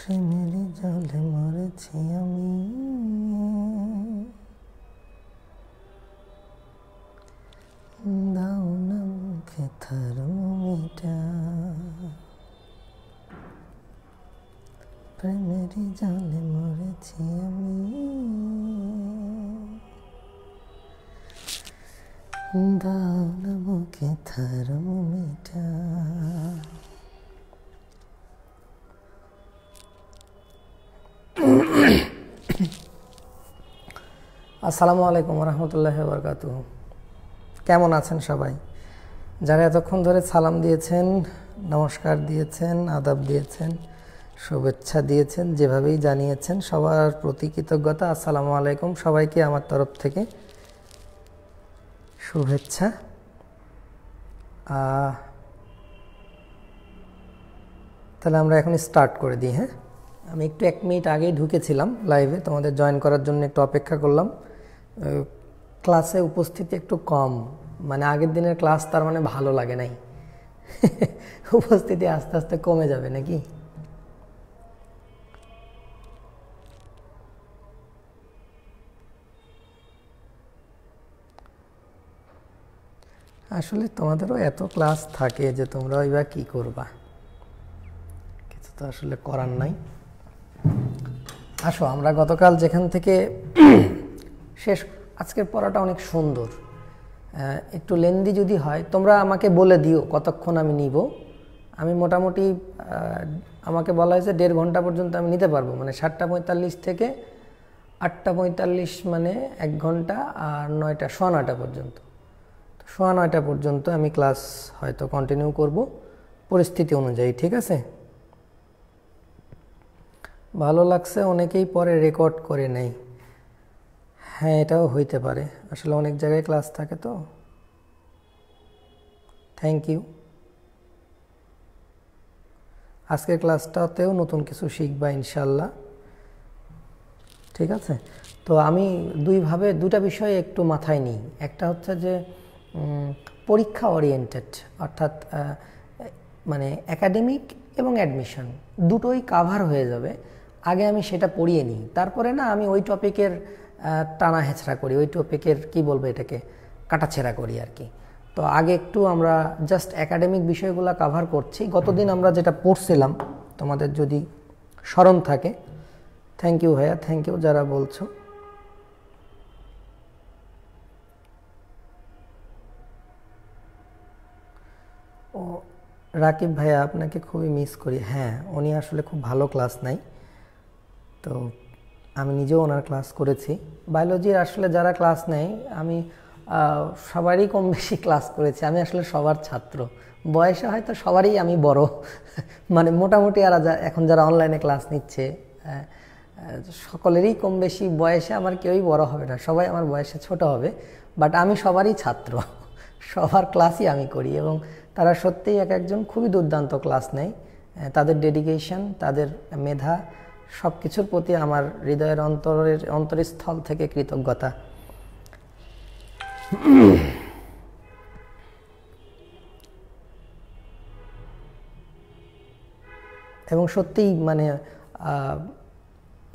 প্রেমের জলে মরেছি আমি, দাও না মুখে থার্মোমিটার। প্রেমের জলে মরেছি আমি, দাও না মুখে থার্মোমিটার। আসসালামু আলাইকুম রহমতুল্লাহি ওয়া বারাকাতুহু। কেমন আছেন সবাই? যারা এতক্ষণ ধরে সালাম দিয়েছেন, নমস্কার দিয়েছেন, আদাব দিয়েছেন, শুভেচ্ছা দিয়েছেন, যেভাবেই জানিয়েছেন, সবার প্রতি কৃতজ্ঞতা। আসসালামু আলাইকুম, সবাইকে আমার তরফ থেকে শুভেচ্ছা। তাহলে আমরা এখন স্টার্ট করে দিই। হ্যাঁ, আমি একটু 1 মিনিট আগেই ঢুকেছিলাম লাইভে, তোমাদের জয়েন করার জন্য একটু অপেক্ষা করলাম। ক্লাসে উপস্থিতি একটু কম, মানে আগের দিনের ক্লাস তার মানে ভালো লাগে নাই। উপস্থিতি আস্তে আস্তে কমে যাবে নাকি? আসলে তোমাদেরও এত ক্লাস থাকে যে তোমরা এবার কি করবা, কিছু তো আসলে করার নাই। আসো, আমরা গতকাল যেখান থেকে শেষ, আজকের পড়াটা অনেক সুন্দর, একটু লেন্দি যদি হয় তোমরা আমাকে বলে দিও কতক্ষণ আমি নিব। আমি মোটামুটি আমাকে বলা হয়েছে 1.5 ঘন্টা পর্যন্ত আমি নিতে পারবো, মানে 7:45 থেকে 8:45, মানে 1 ঘন্টা, আর 9টা, 9:15 পর্যন্ত। 9:15 পর্যন্ত আমি ক্লাস হয়তো কন্টিনিউ করব পরিস্থিতি অনুযায়ী, ঠিক আছে? ভালো লাগছে, অনেকেই পরে রেকর্ড করে নেয়। হ্যাঁ, এটাও হইতে পারে, আসলে অনেক জায়গায় ক্লাস থাকে তো। Thank you. আজকের ক্লাসটাতেও নতুন কিছু শিখবা ইনশাল্লাহ। ঠিক আছে, তো আমি দুটা বিষয় একটু মাথায় নিই। একটা হচ্ছে যে পরীক্ষা ওরিয়েন্টেড, অর্থাৎ মানে একাডেমিক এবং অ্যাডমিশন দুটোই কাভার হয়ে যাবে। আগে আমি সেটা পড়িয়ে নিই, তারপরে না আমি ওই টপিকের টানা হেঁচড়া করি, ওই টপিকের কি বলবো এটাকে কাটাছেঁড়া করি আর কি। তো আগে একটু আমরা জাস্ট একাডেমিক বিষয়গুলো কাভার করছি। গতদিন আমরা যেটা পড়ছিলাম তোমাদের যদি স্মরণ থাকে, থ্যাংক ইউ ভাইয়া, থ্যাংক ইউ যারা বলছো। ও রাকিব ভাইয়া, আপনাকে খুবই মিস করি। হ্যাঁ, উনি আসলে খুব ভালো ক্লাস নেয়, তো আমি নিজেও ওনার ক্লাস করেছি। বায়োলজির আসলে যারা ক্লাস নেয় আমি সবারই কম বেশি ক্লাস করেছি। আমি আসলে সবার ছাত্র, বয়সে হয়তো সবারই আমি বড় মানে মোটামুটি আর এখন যারা অনলাইনে ক্লাস নিচ্ছে সকলেরই কম বেশি বয়সে, আমার কেউই বড় হবে না, সবাই আমার বয়সে ছোট হবে, বাট আমি সবারই ছাত্র, সবার ক্লাসই আমি করি এবং তারা সত্যিই এক একজন খুবই দুর্দান্ত ক্লাস নেয়। তাদের ডেডিকেশন, তাদের মেধা সব কিছুর প্রতি আমার হৃদয়ের অন্তরস্থল থেকে কৃতজ্ঞতা। এবং সত্যিই মানে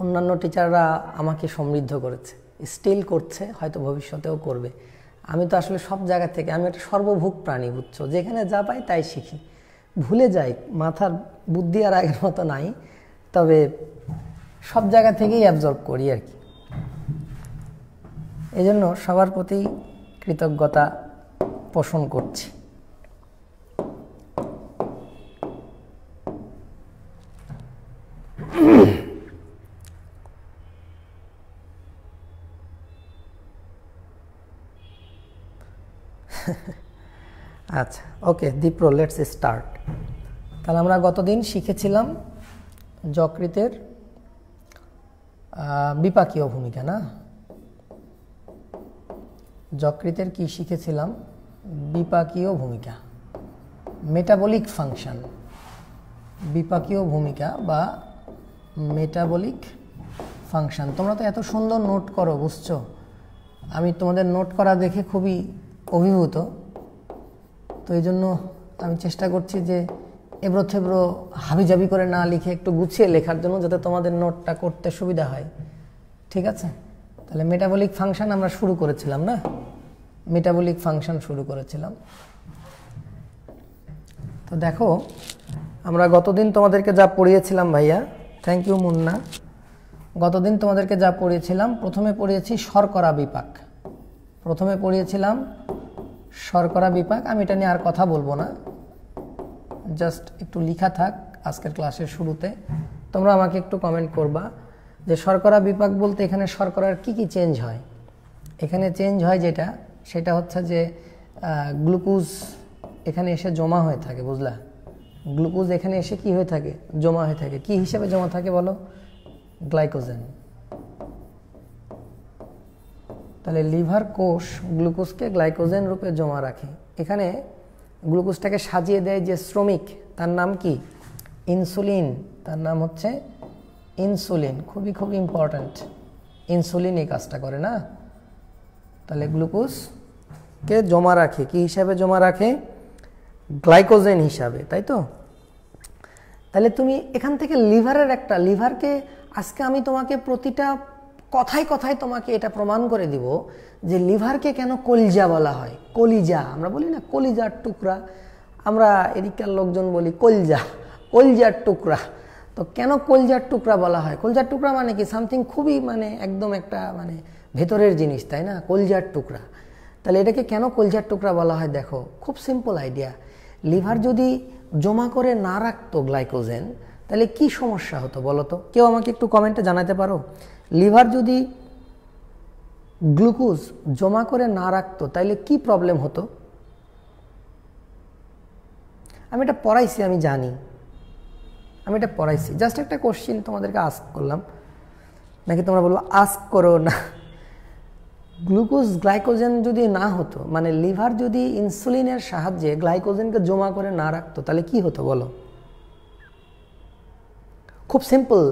অন্যান্য টিচাররা আমাকে সমৃদ্ধ করেছে, স্টিল করছে, হয়তো ভবিষ্যতেও করবে। আমি তো আসলে সব জায়গা থেকে, আমি একটা সর্বভুক প্রাণী, বুঝছো, যেখানে যা পাই তাই শিখি, ভুলে যাই, মাথার বুদ্ধি আর আগের মতো নাই, তবে সব জায়গা থেকেই অ্যাবজর্ব করি আর কি। এই জন্য সবার প্রতি কৃতজ্ঞতা পোষণ করছি। আচ্ছা, ওকে দীপ্র, লেটস স্টার্ট। তাহলে আমরা গতদিন শিখেছিলাম যকৃতের বিপাকীয় ভূমিকা, না? যকৃতের কি শিখেছিলাম? বিপাকীয় ভূমিকা, মেটাবলিক ফাংশন, বিপাকীয় ভূমিকা বা মেটাবলিক ফাংশন। তোমরা তো এত সুন্দর নোট করো, বুঝছো, আমি তোমাদের নোট করা দেখে খুবই অভিভূত। তো এই জন্য আমি চেষ্টা করছি যে এবড়ো থেবড়ো হাবিজাবি করে না লিখে একটু গুছিয়ে লেখার জন্য, যাতে তোমাদের নোটটা করতে সুবিধা হয়। ঠিক আছে, তাহলে মেটাবলিক ফাংশন আমরা শুরু করেছিলাম, না? মেটাবলিক ফাংশন শুরু করেছিলাম। তো দেখো, আমরা গতদিন তোমাদেরকে যা পড়িয়েছিলাম ভাইয়া, থ্যাংক ইউ মুন্না, গতদিন তোমাদেরকে যা পড়িয়েছিলাম, প্রথমে পড়িয়েছি শর্করা বিপাক, প্রথমে পড়িয়েছিলাম শর্করা বিপাক। আমি এটা নিয়ে আর কথা বলবো না, জাস্ট একটু লিখা থাক আজকের ক্লাসের শুরুতে। তোমরা আমাকে একটু কমেন্ট করবা যে শর্করা বিপাক বলতে এখানে শর্করার কি কি চেঞ্জ হয়। এখানে চেঞ্জ হয় যেটা, সেটা হচ্ছে যে গ্লুকোজ এখানে এসে জমা হয়ে থাকে, বুঝলা? গ্লুকোজ এখানে এসে কি হয়ে থাকে? জমা হয়ে থাকে। কি হিসেবে জমা থাকে বলো? গ্লাইকোজেন। তাহলে লিভার কোষ গ্লুকোজকে গ্লাইকোজেন রূপে জমা রাখে। এখানে গ্লুকোজটাকে সাজিয়ে দেয় যে শ্রমিক, তার নাম কি? ইনসুলিন। তার নাম হচ্ছে ইনসুলিন। খুবই খুব ইম্পর্ট্যান্ট, ইনসুলিন এই কাজটা করে, না? তাহলে গ্লুকোজকে জমা রাখে, কি হিসাবে জমা রাখে? গ্লাইকোজেন হিসাবে, তাই তো? তাহলে তুমি এখান থেকে লিভারকে আজকে আমি তোমাকে প্রতিটা কথায় কথায় তোমাকে এটা প্রমাণ করে দিব যে লিভারকে কেন কলিজা বলা হয়। কলিজা আমরা বলি না, কলিজার টুকরা, আমরা এদিককার লোকজন বলি কলজা, কলজার টুকরা। তো কেন কলজার টুকরা বলা হয়? কলজার টুকরা মানে কি? সামথিং খুবই মানে একদম একটা মানে ভেতরের জিনিস, তাই না? কলজার টুকরা। তাহলে এটাকে কেন কলজার টুকরা বলা হয়? দেখো, খুব সিম্পল আইডিয়া। লিভার যদি জমা করে না রাখতো গ্লাইকোজেন, তাহলে কি সমস্যা হতো বলো তো? কেউ আমাকে একটু কমেন্টে জানাতে পারো? লিভার যদি গ্লুকোজ জমা করে না রাখতো তাহলে কি প্রবলেম হতো? আমি এটা পড়াইছি, আমি জানি, আমি এটা পড়াইছি। জাস্ট একটা কোশ্চিন তোমাদেরকে আস্ক করলাম, নাকি তোমরা বলবো আস্ক করো না? গ্লুকোজ গ্লাইকোজেন যদি না হতো, মানে লিভার যদি ইনসুলিনের সাহায্যে গ্লাইকোজেনকে জমা করে না রাখতো, তাহলে কি হতো বলো? খুব সিম্পল।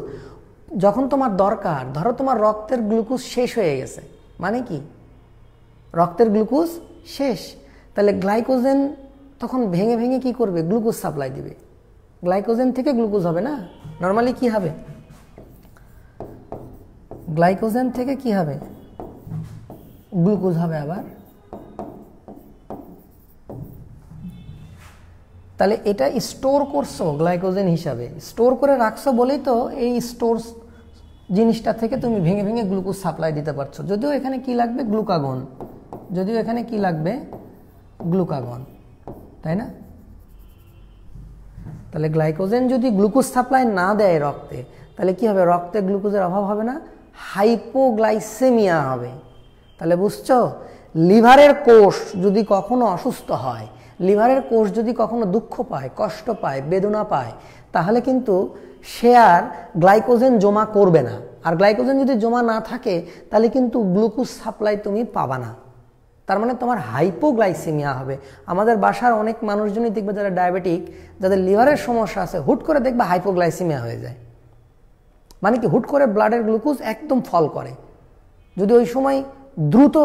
যখন তোমার দরকার, ধরো তোমার রক্তের গ্লুকোজ শেষ হয়ে গেছে, মানে কি রক্তের গ্লুকোজ শেষ, তাহলে গ্লাইকোজেন তখন ভেঙে ভেঙে কি করবে, গ্লুকোজ সাপ্লাই দিবে। গ্লাইকোজেন থেকে গ্লুকোজ হবে না, নর্মালি কি হবে, গ্লাইকোজেন থেকে কি হবে, গ্লুকোজ হবে আবার। তাহলে এটা স্টোর করছো গ্লাইকোজেন হিসাবে, স্টোর করে রাখছো বলেই তো এই স্টোর জিনিসটা থেকে তুমি ভেঙে ভেঙে গ্লুকোজ সাপ্লাই দিতে পারছো। যদিও এখানে কি লাগবে, গ্লুকাগন, যদিও এখানে কি লাগবে, গ্লুকাগন, তাই না? তাহলে গ্লাইকোজেন যদি গ্লুকোজ সাপ্লাই না দেয় রক্তে, তাহলে কি হবে, রক্তে গ্লুকোজের অভাব হবে না, হাইপোগ্লাইসেমিয়া হবে। তাহলে বুঝছো, লিভারের কোষ যদি কখনো অসুস্থ হয়, লিভারের কোষ যদি কখনো দুঃখ পায়, কষ্ট পায়, বেদনা পায়, তাহলে কিন্তু সে আর গ্লাইকোজেন জমা করবে না। আর গ্লাইকোজেন যদি জমা না থাকে তাহলে কিন্তু গ্লুকোজ সাপ্লাই তুমি পাবা না, তার মানে তোমার হাইপোগ্লাইসেমিয়া হবে। আমাদের বাসার অনেক মানুষজনই দেখবে যারা ডায়াবেটিক, যাদের লিভারের সমস্যা আছে, হুট করে দেখবে হাইপোগ্লাইসেমিয়া হয়ে যায়। মানে কি, হুট করে ব্লাডের গ্লুকোজ একদম ফল করে। যদি ওই সময় দ্রুত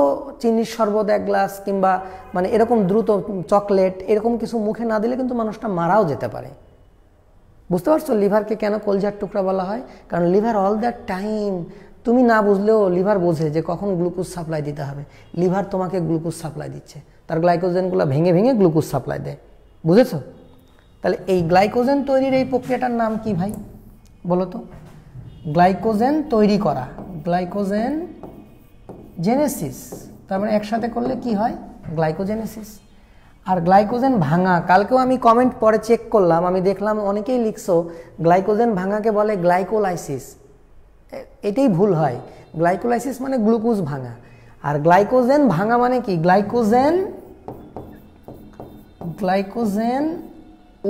চিনির শরবত এক গ্লাস কিংবা মানে এরকম দ্রুত চকলেট এরকম কিছু মুখে না দিলে কিন্তু মানুষটা মারাও যেতে পারে। বুঝতে পারছো লিভারকে কেন কলজার টুকরা বলা হয়? কারণ লিভার অল দ্যাট টাইম, তুমি না বুঝলেও লিভার বোঝে যে কখন গ্লুকোজ সাপ্লাই দিতে হবে। লিভার তোমাকে গ্লুকোজ সাপ্লাই দিচ্ছে, তার গ্লাইকোজেনগুলো ভেঙে ভেঙে গ্লুকোজ সাপ্লাই দেয়। বুঝেছো? তাহলে এই গ্লাইকোজেন তৈরির এই প্রক্রিয়াটার নাম কি ভাই বলো তো? গ্লাইকোজেন তৈরি করা, গ্লাইকোজেন জেনেসিস। তার মানে একসাথে করলে কি হয়, গ্লাইকোজেনেসিস। আর গ্লাইকোজেন ভাঙা, কালকেও আমি কমেন্ট পরে চেক করলাম, আমি দেখলাম অনেকেই লিখছো গ্লাইকোজেন ভাঙাকে বলে গ্লাইকোলাইসিস। এটাই ভুল হয়, গ্লাইকোলাইসিস মানে গ্লুকোজ ভাঙা, আর গ্লাইকোজেন ভাঙা মানে কি, গ্লাইকোজেন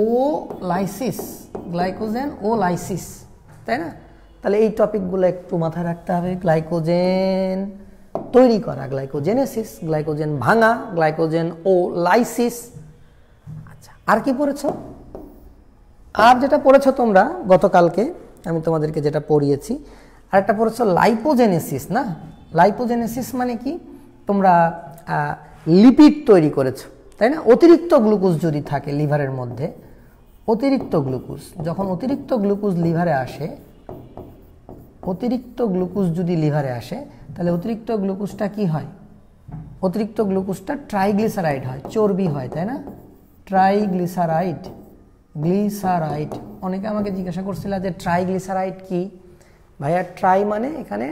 ও লাইসিস, গ্লাইকোজেন ও লাইসিস, তাই না? তাহলে এই টপিকগুলো একটু মাথায় রাখতে হবে। গ্লাইকোজেন তৈরি করা, গ্লাইকোজেনেসিস, গ্লাইকোজেন ভাঙা, গ্লাইকোজেন ও লাইসিস। আচ্ছা, আর কি পড়েছো? আর যেটা পড়েছো তোমরা গতকালকে আমি তোমাদেরকে যেটা পড়িয়েছি, আর একটা পড়েছো লাইপোজেনেসিস, না? লাইপোজেনেসিস মানে কি, তোমরা লিপিড তৈরি করেছো, তাই না? অতিরিক্ত গ্লুকোজ যদি থাকে লিভারের মধ্যে, অতিরিক্ত গ্লুকোজ, যখন অতিরিক্ত গ্লুকোজ লিভারে আসে, অতিরিক্ত গ্লুকোজ যদি লিভারে আসে, তাহলে অতিরিক্ত গ্লুকোজটা কি হয়, অতিরিক্ত গ্লুকোজটা ট্রাইগ্লিসারাইড হয়, চর্বি হয়, তাই না? Triglyceride, glyceride. অনেকে আমাকে জিজ্ঞাসা করছিল যে ট্রাইগ্লিসারাইড কি? ভাইয়া, ট্রাই মানে এখানে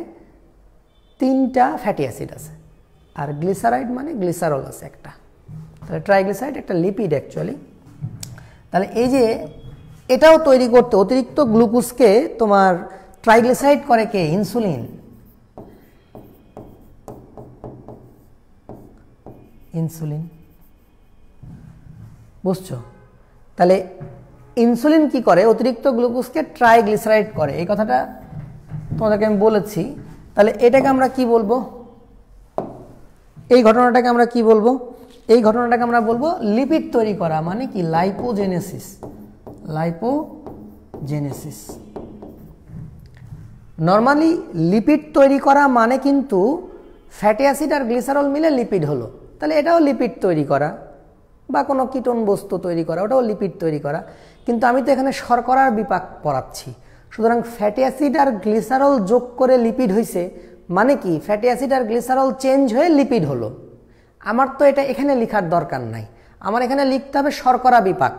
3টা ফ্যাটি অ্যাসিড আছে, আর গ্লিসারাইড মানে গ্লিসারল আছে একটা। তাহলে ট্রাইগ্লিসারাইড একটা লিপিড অ্যাকচুয়ালি। তাহলে এই যে এটাও তৈরি করতে অতিরিক্ত গ্লুকোজকে তোমার ট্রাইগ্লিসারাইড করে কে? ইনসুলিন। ইনসুলিন, বুঝছো? তাহলে ইনসুলিন কি করে, অতিরিক্ত গ্লুকোজকে ট্রাইগ্লিসারাইড করে, এই কথাটা তোমাদেরকে আমি বলেছি। তাহলে এটাকে আমরা কি বলবো, এই ঘটনাটাকে আমরা কি বলবো? এই ঘটনাটাকে আমরা বলবো লিপিড তৈরি করা, মানে কি, লাইপোজেনেসিস। লাইপোজেনেসিস। নর্মালি লিপিড তৈরি করা মানে কিন্তু ফ্যাটি অ্যাসিড আর গ্লিসারল মিলে লিপিড হলো, তাহলে এটাও লিপিড তৈরি করা, বা কোনো কিটোন বস্তু তৈরি করা, ওটাও লিপিড তৈরি করা। কিন্তু আমি তো এখানে শর্করার বিপাক পড়াচ্ছি, সুতরাং ফ্যাটি অ্যাসিড আর গ্লিসারল যোগ করে লিপিড হয়েছে, মানে কি, ফ্যাটি অ্যাসিড আর গ্লিসারল চেঞ্জ হয়ে লিপিড হলো। আমার তো এটা এখানে লেখার দরকার নাই, আমার এখানে লিখতে হবে শর্করা বিপাক।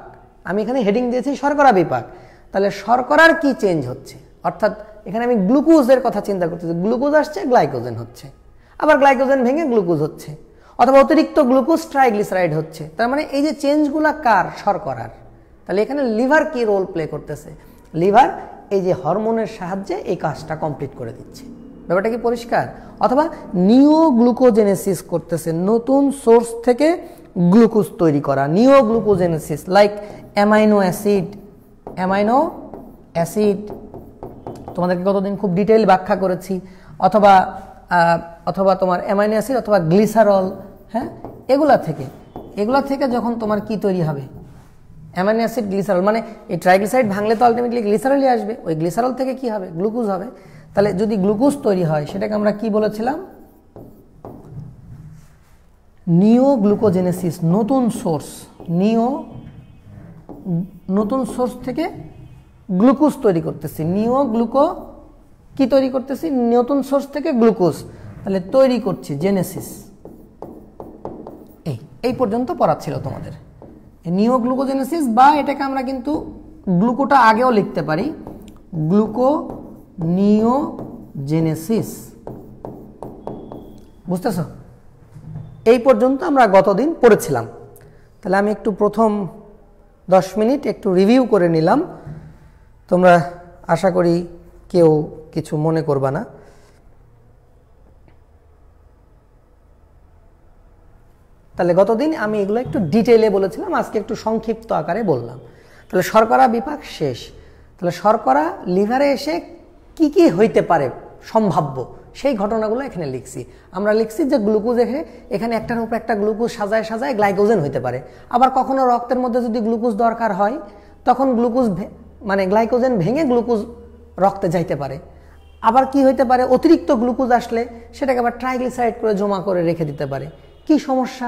আমি এখানে হেডিং দিয়েছি শর্করা বিপাক। তাহলে শর্করার কি চেঞ্জ হচ্ছে, অর্থাৎ এখানে আমি গ্লুকোজের কথা চিন্তা করতেছি, গ্লুকোজ আসছে, গ্লাইকোজেন হচ্ছে, আবার গ্লাইকোজেন ভেঙে গ্লুকোজ হচ্ছে, অথবা অতিরিক্ত গ্লুকোজ ট্রাইগ্লিসারাইড হচ্ছে। তার মানে এই যে চেঞ্জগুলা কার? শর্করার। তাহলে এখানে লিভার কি রোল প্লে করতেছে? লিভার এই যে হরমোনের সাহায্যে এই কাজটা কমপ্লিট করে দিচ্ছে। ব্যাপারটা কি পরিষ্কার? অথবা নিওগ্লুকোজেনেসিস করতেছে, নতুন সোর্স থেকে গ্লুকোজ তৈরি করা, neoglucogenesis, like amino acid. Amino acid তোমাদেরকে কতদিন খুব ডিটেইল ব্যাখ্যা করেছি। অথবা তোমার অ্যামাইনো অ্যাসিড অথবা গ্লিসারল, হ্যাঁ, এগুলা থেকে যখন তোমার কি তৈরি হবে, অ্যামাইনো অ্যাসিড গ্লিসারল, মানে এই ট্রাইগ্লিসারাইড ভাঙলে তো আলটিমেটলি গ্লিসারলই আসবে, ওই গ্লিসারল থেকে কি হবে, গ্লুকোজ হবে। তাহলে যদি গ্লুকোজ তৈরি হয় সেটাকে আমরা কি বলেছিলাম, নিওগ্লুকোজেনেসিস, নতুন সোর্স, নতুন সোর্স থেকে গ্লুকোজ তৈরি করতেছি, কি তৈরি করতেছি, নতুন সোর্স থেকে গ্লুকোজ, তাহলে তৈরি করছি জেনেসিস। এই পর্যন্ত পড়াচ্ছিল তোমাদের নিওগ্লুকোজেনেসিস, বা এটাকে আমরা কিন্তু গ্লুকোটা আগেও লিখতে পারি, গ্লুকোনিওজেনেসিস। বুঝতেছ? এই পর্যন্ত আমরা গতদিন পড়েছিলাম। তাহলে আমি একটু প্রথম 10 মিনিট একটু রিভিউ করে নিলাম, তোমরা আশা করি কেউ কিছু মনে করবা না। তাহলে গতদিন আমি এগুলো একটু ডিটেইলে বলেছিলাম, আজকে একটু সংক্ষিপ্ত আকারে বললাম। তাহলে শর্করা বিপাক শেষ। তাহলে শর্করা লিভারে এসে কি কি হইতে পারে সম্ভাব্য, সেই ঘটনাগুলো এখানে লিখছি। আমরা লিখছি যে গ্লুকোজ এখানে একটার উপর একটা গ্লুকোজ সাজায় সাজায় গ্লাইকোজেন হইতে পারে। আবার কখনো রক্তের মধ্যে যদি গ্লুকোজ দরকার হয় তখন গ্লুকোজ মানে গ্লাইকোজেন ভেঙে গ্লুকোজ রক্তে যাইতে পারে। আবার কি হইতে পারে, অতিরিক্ত গ্লুকোজ আসলে সেটাকে আবার ট্রাইগ্লিসারাইড করে জমা করে রেখে দিতে পারে। কি সমস্যা,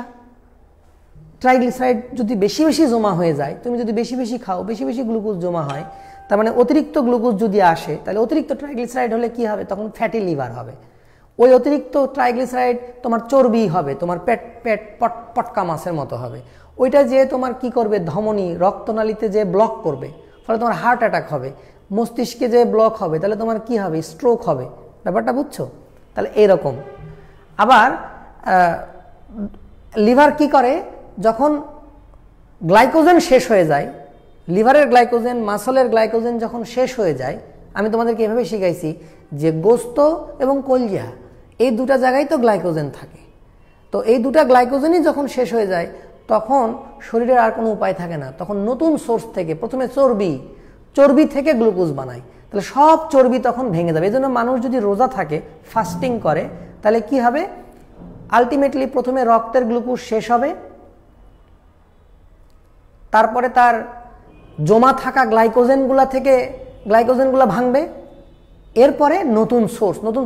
ট্রাইগ্লিসারাইড যদি বেশি বেশি জমা হয়ে যায়, তুমি যদি বেশি বেশি খাও, বেশি বেশি গ্লুকোজ জমা হয়, তার মানে অতিরিক্ত গ্লুকোজ যদি আসে, তাহলে অতিরিক্ত ট্রাইগ্লিসারাইড হলে কি হবে, তখন ফ্যাটি লিভার হবে। ওই অতিরিক্ত ট্রাইগ্লিসারাইড তোমার চর্বি হবে, তোমার পেট পটকা মাছের মতো হবে। ওইটা যে তোমার কি করবে, ধমনী রক্তনালীতে যে ব্লক করবে, ফলে তোমার হার্ট অ্যাটাক হবে। মস্তিষ্কে যে ব্লক হবে তাহলে তোমার কি হবে, স্ট্রোক হবে। ব্যাপারটা বুঝছো? তাহলে এইরকম। আবার লিভার কি করে, যখন গ্লাইকোজেন শেষ হয়ে যায়, লিভারের গ্লাইকোজেন, মাসলের গ্লাইকোজেন যখন শেষ হয়ে যায়, আমি তোমাদেরকে এভাবে শিখাইছি যে গোস্ত এবং কলজা এই দুটা জায়গায় তো গ্লাইকোজেন থাকে। তো এই দুটা গ্লাইকোজেনই যখন শেষ হয়ে যায় তখন শরীরের আর কোনো উপায় থাকে না, তখন নতুন সোর্স থেকে, প্রথমে চর্বি থেকে গ্লুকোজ বানায়। তাহলে সব চর্বি তখন ভেঙে যাবে। এই জন্য মানুষ যদি রোজা থাকে, ফাস্টিং করে, তাহলে কি হবে, আলটিমেটলি প্রথমে রক্তের গ্লুকোজ শেষ হবে, তারপরে তার জমা থাকা গ্লাইকোজেনগুলা ভাঙবে, এরপরে নতুন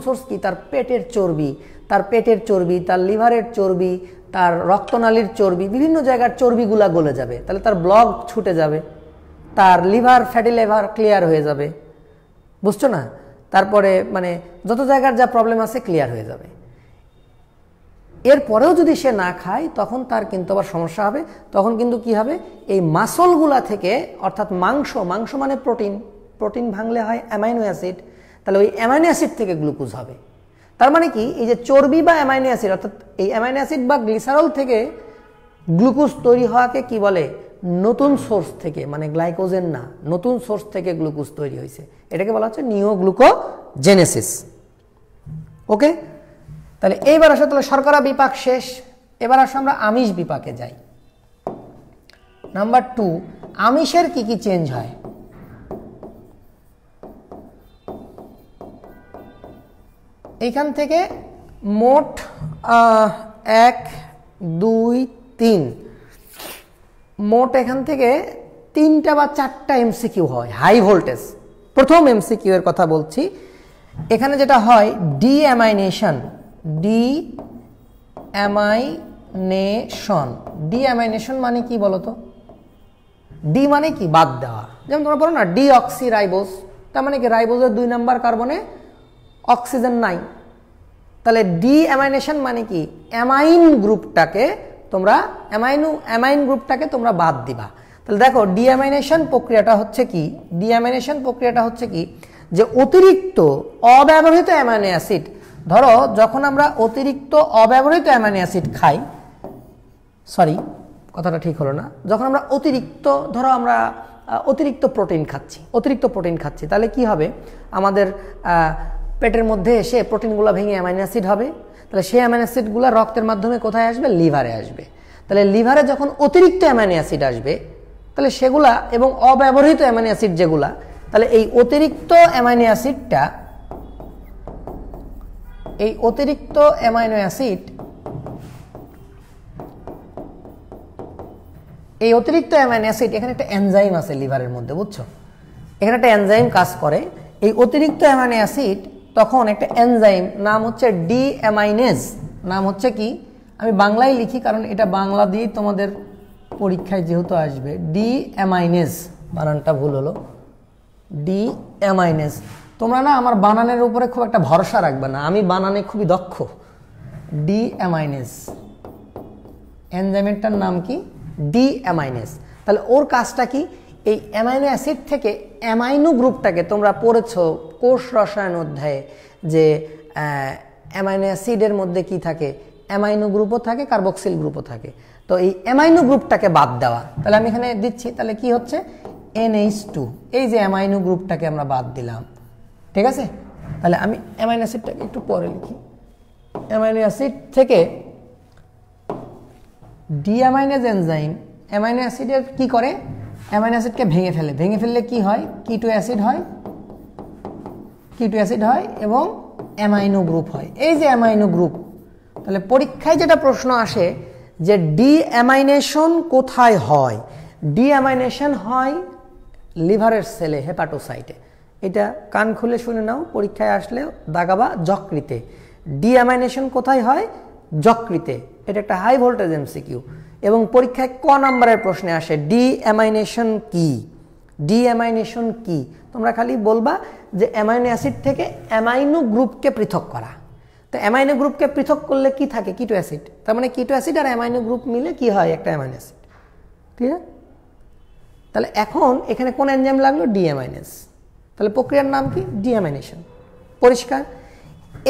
সোর্স কি, তার পেটের চর্বি, তার লিভারের চর্বি, তার রক্তনালীর চর্বি, বিভিন্ন জায়গার চর্বিগুলা গলে যাবে। তাহলে তার ব্লক ছুটে যাবে, তার ফ্যাটি লিভার ক্লিয়ার হয়ে যাবে। বুঝছো না? তারপরে মানে যত জায়গার যা প্রবলেম আছে ক্লিয়ার হয়ে যাবে। এরপরেও যদি সে না খায় তখন তার কিন্তু আবার সমস্যা হবে। তখন কিন্তু কি হবে, এই মাসলগুলা থেকে, অর্থাৎ মাংস মানে প্রোটিন ভাঙলে হয় অ্যামাইনো অ্যাসিড, তাহলে ওই অ্যামাইনো অ্যাসিড থেকে গ্লুকোজ হবে। তার মানে কি, এই যে চর্বি বা অ্যামাইনো অ্যাসিড, অর্থাৎ এই অ্যামাইনো অ্যাসিড বা গ্লিসারল থেকে গ্লুকোজ তৈরি হওয়াকে কি বলে, নতুন সোর্স থেকে, মানে গ্লাইকোজেন না, নতুন সোর্স থেকে গ্লুকোজ তৈরি হয়েছে, এটাকে বলা হচ্ছে নিওগ্লুকোজেনেসিস। ওকে, তাহলে এইবার আসলে তাহলে শর্করা বিপাক শেষ। এবার আসলে আমরা আমিষ বিপাকে যাই। নাম্বার 2, আমিষের কি কি চেঞ্জ হয়। এইখান থেকে মোট 1 2 3 মোট এখান থেকে 3টা বা 4টা এমসিকিউ হয়, হাই ভোল্টেজ। প্রথম এমসিকিউ এর কথা বলছি। এখানে যেটা হয় ডিঅ্যামাইনেশন। ডিঅ্যামাইনেশন মানে কি বলতো? ডি মানে কি, বাদ দেওয়া। যেমন তোমরা বলো না ডিঅক্সিরাইবোজ, তার মানে কি রাইবোজের 2 নাম্বার কার্বনে অক্সিজেন নাই। তাহলে ডিঅ্যামাইনেশন মানে কি, অ্যামাইন গ্রুপটাকে তোমরা বাদ দিবা। তাহলে দেখো ডিঅ্যামাইনেশন প্রক্রিয়াটা হচ্ছে কি, যে অতিরিক্ত অব্যবহৃত অ্যামাইনো অ্যাসিড, ধরো যখন আমরা অতিরিক্ত অব্যবহৃত অ্যামাইনো অ্যাসিড খাই, কথাটা ঠিক হলো না, যখন আমরা অতিরিক্ত প্রোটিন খাচ্ছি, তাহলে কি হবে, আমাদের পেটের মধ্যে এসে প্রোটিনগুলো ভেঙে অ্যামাইনো অ্যাসিড হবে। তাহলে সেই অ্যামাইনো অ্যাসিডগুলো রক্তের মাধ্যমে কোথায় আসবে, লিভারে আসবে। তাহলে লিভারে যখন অতিরিক্ত অ্যামাইনো অ্যাসিড আসবে, তাহলে সেগুলা, এবং অব্যবহৃত অ্যামাইনো অ্যাসিড যেগুলা, তাহলে এই অতিরিক্ত অ্যামাইনো অ্যাসিড এই অতিরিক্ত অ্যামাইনো অ্যাসিড, এখানে একটা এনজাইম আছে লিভারের মধ্যে, বুঝছো, এখানে একটা এনজাইম কাজ করে। এই অতিরিক্ত অ্যামাইনো অ্যাসিড তখন একটা এনজাইম, নাম হচ্ছে ডি অ্যামাইনেজ, নাম হচ্ছে কি, আমি বাংলায় লিখি কারণ এটা বাংলা দিয়ে তোমাদের পরীক্ষায় যেহেতু আসবে, ডি অ্যামাইনেজ, বানানটা ভুল হলো, ডি অ্যামাইনেজ। তোমরা না আমার বানানের উপরে খুব একটা ভরসা রাখবে না, আমি বানানে খুবই দক্ষ। ডি অ্যামাইনেজ, এনজাইমেরটার নাম কি, ডি অ্যামাইনেজ। তাহলে ওর কাজটা কি, এই অ্যামাইনো অ্যাসিড থেকে অ্যামাইনো গ্রুপটাকে, তোমরা পড়েছো কোষ রসায়ন অধ্যায়ে যে অ্যামাইনো অ্যাসিডের মধ্যে কি থাকে, অ্যামাইনো গ্রুপও থাকে, কার্বক্সিল গ্রুপও থাকে। তো এই অ্যামাইনো গ্রুপটাকে বাদ দেওয়া, তাহলে আমি এখানে দিচ্ছি, তাহলে কি হচ্ছে NH2, এই যে অ্যামাইনো গ্রুপটাকে আমরা বাদ দিলাম, ঠিক আছে। তাহলে আমি অ্যামাইনো অ্যাসিডটাকে একটু পরে লিখি, অ্যামাইনো অ্যাসিড থেকে ডিঅ্যামাইনেজ এনজাইম অ্যামাইনো অ্যাসিডের কি করে, অ্যামাইনো অ্যাসিডকে ভেঙে ফেলে, ভেঙে ফেললে কি হয়, কিটো অ্যাসিড হয়, কিটো অ্যাসিড হয় এবং অ্যামাইনো গ্রুপ হয়, এই যে অ্যামাইনো গ্রুপ। তাহলে পরীক্ষায় যেটা প্রশ্ন আসে যে ডিঅ্যামাইনেশন কোথায় হয়, ডিঅ্যামাইনেশন হয় লিভারের সেলে, হেপাটোসাইটে। এটা কান খুলে শুনে নাও, পরীক্ষায় আসলে দাগাবা যকৃতে। ডিঅ্যামাইনেশন কোথায় হয়, যকৃতে। এটা একটা হাই ভোল্টেজ এমসিকিউ এবং পরীক্ষায় ক নাম্বারের প্রশ্নে আসে ডিঅ্যামাইনেশন কি, ডিঅ্যামাইনেশন কি। তোমরা খালি বলবা যে অ্যামাইনো অ্যাসিড থেকে অ্যামাইনো গ্রুপকে পৃথক করা। তো অ্যামাইনো গ্রুপকে পৃথক করলে কি থাকে, কিটো অ্যাসিড। তার মানে কিটো অ্যাসিড আর অ্যামাইনো গ্রুপ মিলে কি হয়, একটা অ্যামাইনো অ্যাসিড, ঠিক আছে। তাহলে এখন এখানে কোন এনজাইম লাগলো, ডিঅ্যামাইনেজ। তাহলে প্রক্রিয়ার নাম কি, ডিঅ্যামাইনেশন। পরিষ্কার।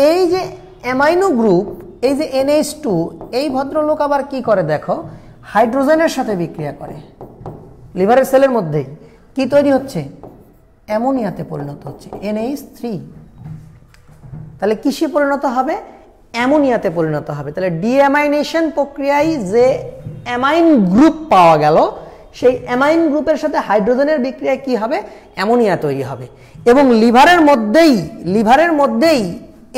এই যে অ্যামাইনো গ্রুপ, এই যে NH2, এই ভদ্রলোক আবার কি করে দেখো, হাইড্রোজেনের সাথে বিক্রিয়া করে লিভারের সেলের মধ্যেই। কি তৈরি হচ্ছে, অ্যামোনিয়াতে পরিণত হচ্ছে, NH3। তাহলে কিসে পরিণত হবে, অ্যামোনিয়াতে পরিণত হবে। তাহলে ডিঅ্যামাইনেশন প্রক্রিয়ায় যে অ্যামাইন গ্রুপ পাওয়া গেল, সেই অ্যামাইন গ্রুপের সাথে হাইড্রোজেনের বিক্রিয়ায় কি হবে, অ্যামোনিয়া তৈরি হবে। এবং লিভারের মধ্যেই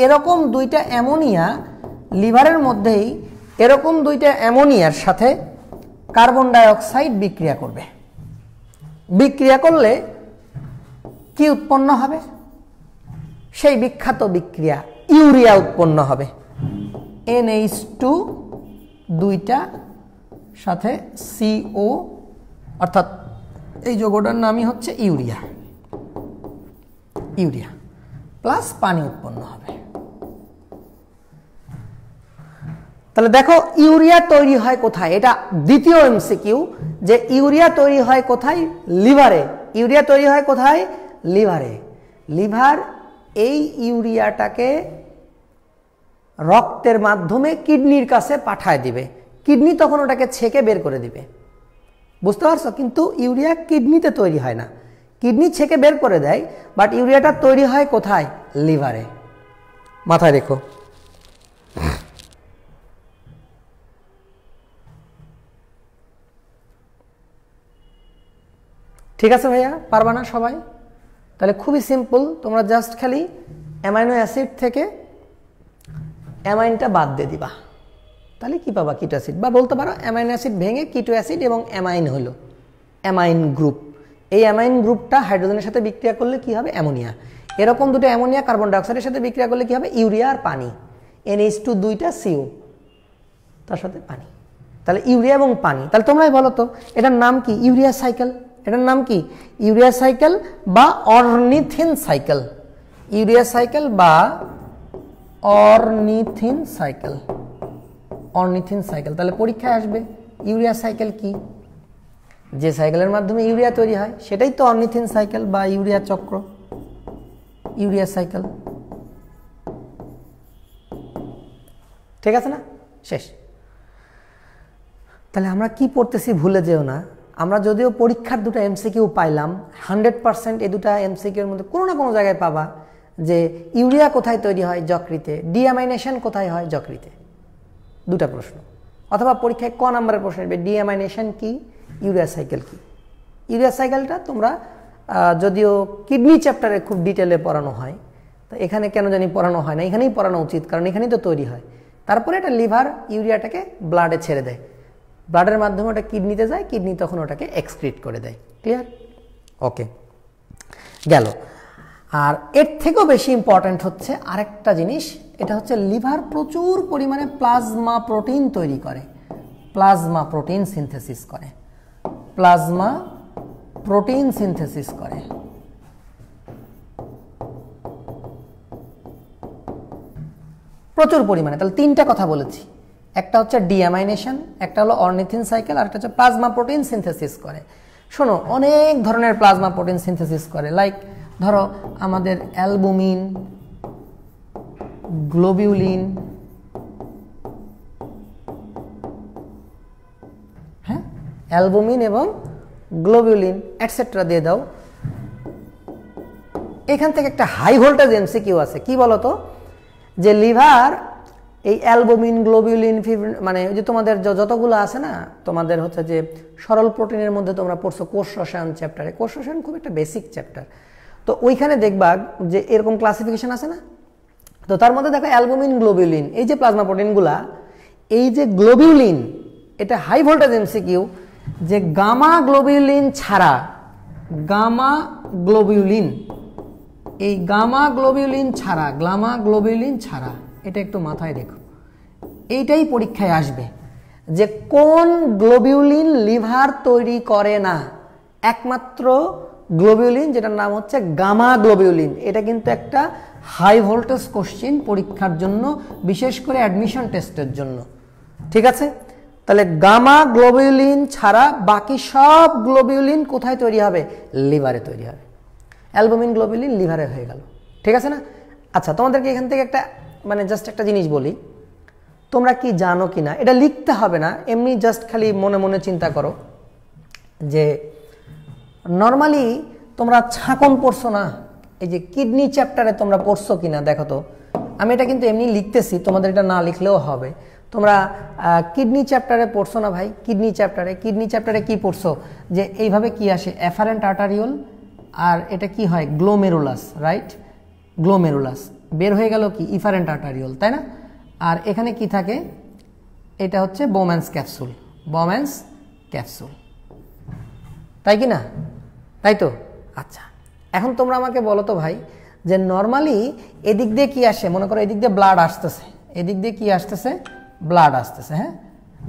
এরকম দুইটা অ্যামোনিয়া, লিভারের মধ্যেই এরকম দুইটা অ্যামোনিয়ার সাথে কার্বন ডাই অক্সাইড বিক্রিয়া করবে। বিক্রিয়া করলে কি উৎপন্ন হবে, সেই বিখ্যাত বিক্রিয়া ইউরিয়া উৎপন্ন হবে। NH2 দুইটা সাথে CO, অর্থাৎ এই যৌগটার নামই হচ্ছে ইউরিয়া, ইউরিয়া প্লাস পানি উৎপন্ন হবে। তাহলে দেখো ইউরিয়া তৈরি হয় কোথায়, এটা দ্বিতীয় এমসিকিউ, যে ইউরিয়া তৈরি হয় কোথায়, লিভারে। ইউরিয়া তৈরি হয় কোথায়, লিভারে। লিভার এই ইউরিয়াটাকে রক্তের মাধ্যমে কিডনির কাছে পাঠায় দিবে, কিডনি তখন ওটাকে ছেঁকে বের করে দিবে, বুঝতে পারছো। কিন্তু ইউরিয়া কিডনিতে তৈরি হয় না, কিডনি ছেঁকে বের করে দেয়, বাট ইউরিয়াটা তৈরি হয় কোথায়, লিভারে। মাথায় রেখো। ঠিক আছে ভাইয়া, পারবা না সবাই? তাহলে খুবই সিম্পল, তোমরা জাস্ট খালি অ্যামাইনো অ্যাসিড থেকে অ্যামাইনটা বাদ দিয়ে দিবা, তাহলে কি পাবা, কিটো অ্যাসিড। বা বলতে পারো অ্যামাইনো অ্যাসিড ভেঙে কিটো অ্যাসিড এবং অ্যামাইন হলো অ্যামাইন গ্রুপ। এই অ্যামাইন গ্রুপটা হাইড্রোজেনের সাথে বিক্রিয়া করলে কি হবে, অ্যামোনিয়া। এরকম দুটো অ্যামোনিয়া কার্বন ডাইঅক্সাইডের সাথে বিক্রিয়া করলে কি হবে, ইউরিয়া আর পানি। NH2 দুইটা CO, তার সাথে পানি, তাহলে ইউরিয়া এবং পানি। তাহলে তোমরাই বলো তো এটার নাম কি, ইউরিয়া সাইকেল। এটার নাম কি, ইউরিয়া সাইকেল বা অর্নিথিন সাইকেল। ইউরিয়া সাইকেল বা অর্নিথিন সাইকেল, অর্নিথিন সাইকেল। তাহলে পরীক্ষায় আসবে ইউরিয়া সাইকেল কি, যে সাইকেলের মাধ্যমে ইউরিয়া তৈরি হয় সেটাই তো অর্নিথিন সাইকেল বা ইউরিয়া চক্র, ইউরিয়া সাইকেল। ঠিক আছে না, শেষ। তাহলে আমরা কি পড়তেছি ভুলে যেও না। আমরা যদিও পরীক্ষার দুটো এমসিকিউ পাইলাম, 100% এই দুটা এমসিকিউর মধ্যে কোনো না কোনো জায়গায় পাবা যে ইউরিয়া কোথায় তৈরি হয়, যকৃতে। ডিঅ্যামাইনেশন কোথায় হয়, যকৃতে। দুটা প্রশ্ন। অথবা পরীক্ষায় ক নাম্বারের প্রশ্ন আসবে ডিঅ্যামাইনেশন কি, ইউরিয়া সাইকেল কি। ইউরিয়া সাইকেলটা তোমরা যদিও কিডনি চ্যাপ্টারে খুব ডিটেলে পড়ানো হয়, তো এখানে কেন জানি পড়ানো হয় না, এখানেই পড়ানো উচিত, কারণ এখানেই তো তৈরি হয়। তারপরে এটা লিভার ইউরিয়াটাকে ব্লাডে ছেড়ে দেয়, ব্লাডের মাধ্যমে ওটা কিডনিতে যায়, কিডনি তখন ওটাকে এক্সক্রিট করে দেয়। ক্লিয়ার? ওকে, গেল। আর এর থেকেও বেশি ইম্পর্ট্যান্ট হচ্ছে আরেকটা জিনিস, এটা হচ্ছে লিভার প্রচুর পরিমাণে প্লাজমা প্রোটিন তৈরি করে, প্লাজমা প্রোটিন সিনথেসিস করে, প্লাজমা প্রোটিন সিনথেসিস করে। প্রচুর পরিমাণে। তাহলে তিনটা কথা বলেছি, একটা হচ্ছে ডিঅ্যামাইনেশন, একটা হলো অর্নিথিন সাইকেল, আর একটা হচ্ছে প্লাজমা প্রোটিন সিনথেসিস করে। শোনো, অনেক ধরনের প্লাজমা প্রোটিন সিনথেসিস করে, লাইক ধরো আমাদের অ্যালবুমিন, গ্লোবিউলিন, হ্যাঁ, অ্যালবুমিন এবং গ্লোবিউলিন এটসেট্রা দিয়ে দাও। এখান থেকে একটা হাই ভোল্টেজ এমসিকিউ আছে, কি বলতো, যে লিভার এই অ্যালবুমিন, গ্লোবিউলিন, মানে যে তোমাদের যতগুলো আছে না, তোমাদের হচ্ছে যে সরল প্রোটিনের মধ্যে তোমরা পড়ছো কোষ রসায়ন চ্যাপ্টারে, কোষ রসায়ন খুব একটা বেসিক চ্যাপ্টার, তো ওইখানে দেখবা যে এরকম ক্লাসিফিকেশন আছে না, তো তার মধ্যে দেখো অ্যালবুমিন, গ্লোবিউলিন, এই যে প্লাজমা প্রোটিনগুলা, এই যে গ্লোবিউলিন, এটা হাই ভোল্টেজ এমসিকিউ, যে গামা গ্লোবিউলিন ছাড়া, গামা গ্লোবিউলিন, এই গামা গ্লোবিউলিন ছাড়া, গামা গ্লোবিউলিন ছাড়া, এটা একটু মাথায় রেখো, এইটাই পরীক্ষায় আসবে যে কোন গ্লোবিউলিন লিভার তৈরি করে না, একমাত্র গ্লোবিউলিন যেটার নাম হচ্ছে গামা গ্লোবিউলিন। এটা কিন্তু একটা হাই ভোল্টেজ কোশ্চেন পরীক্ষার জন্য, বিশেষ করে অ্যাডমিশন টেস্টের জন্য, ঠিক আছে? তাহলে গামা গ্লোবিউলিন ছাড়া বাকি সব গ্লোবিউলিন কোথায় তৈরি হবে? লিভারে তৈরি হবে। অ্যালবুমিন, গ্লোবিউলিন লিভারে হয়ে গেল, ঠিক আছে না? আচ্ছা, তোমাদেরকে এখান থেকে একটা মানে জাস্ট একটা জিনিস বলি, তোমরা কি জানো কি না, এটা লিখতে হবে না, এমনি জাস্ট খালি মনে মনে চিন্তা করো যে নর্মালি তোমরা ছাঁকন পড়ছো না, এই যে কিডনি চ্যাপ্টারে তোমরা পড়ছো কিনা দেখো তো। আমি এটা কিন্তু এমনি লিখতেছি, তোমাদের এটা না লিখলেও হবে। তোমরা কিডনি চ্যাপ্টারে পড়ছো না ভাই? কিডনি চ্যাপ্টারে কি পড়ছো, যে এইভাবে কি আসে, এফারেন্ট আর্টারিওল, আর এটা কি হয়, গ্লোমেরুলাস, রাইট? গ্লোমেরুলাস বের হয়ে গেল কি, ইফারেন্ট আর্টারিওল, তাই না? আর এখানে কি থাকে, এটা হচ্ছে বোম্যান্স ক্যাপসুল, বোম্যান্স ক্যাপসুল, তাই কি না? তাই তো? আচ্ছা, এখন তোমরা আমাকে বলো তো ভাই, যে নর্মালি এদিক দিয়ে কি আসে, মনে করো এদিক দিয়ে ব্লাড আসতেছে, এদিক দিয়ে কি আসতেছে, ব্লাড আসতেছে, হ্যাঁ,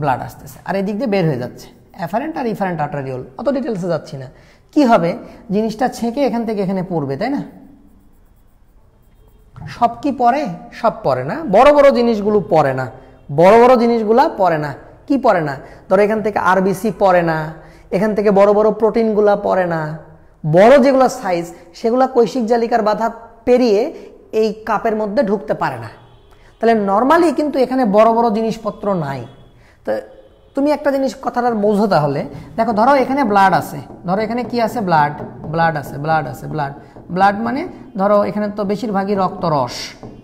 ব্লাড আসতেছে, আর এদিক দিয়ে বের হয়ে যাচ্ছে এফারেন্ট আর ইফারেন্ট আর্টারিওল। অত ডিটেলসে যাচ্ছি না। কি হবে, জিনিসটা ছেঁকে এখান থেকে এখানে পড়বে, তাই না? সব কি পড়ে? সব পড়ে না, বড় বড় জিনিসগুলো পড়ে না, বড় বড় জিনিসগুলা পড়ে না। কি পড়ে না? ধরো এখান থেকে আরবিসি পড়ে না, এখান থেকে বড় বড় প্রোটিনগুলা পড়ে না, বড় যেগুলো সাইজ সেগুলা কৈশিক জালিকার বাধা পেরিয়ে এই কাপের মধ্যে ঢুকতে পারে না। তাহলে নর্মালি কিন্তু এখানে বড় বড় জিনিসপত্র নাই। তো তুমি একটা জিনিস কথাটা বোঝো তাহলে, দেখো ধরো এখানে ব্লাড আছে, ধরো এখানে কি আছে, ব্লাড, ব্লাড আছে, ব্লাড আছে, ব্লাড, ব্লাড মানে ধরো এখানে তো বেশিরভাগই রক্তরস,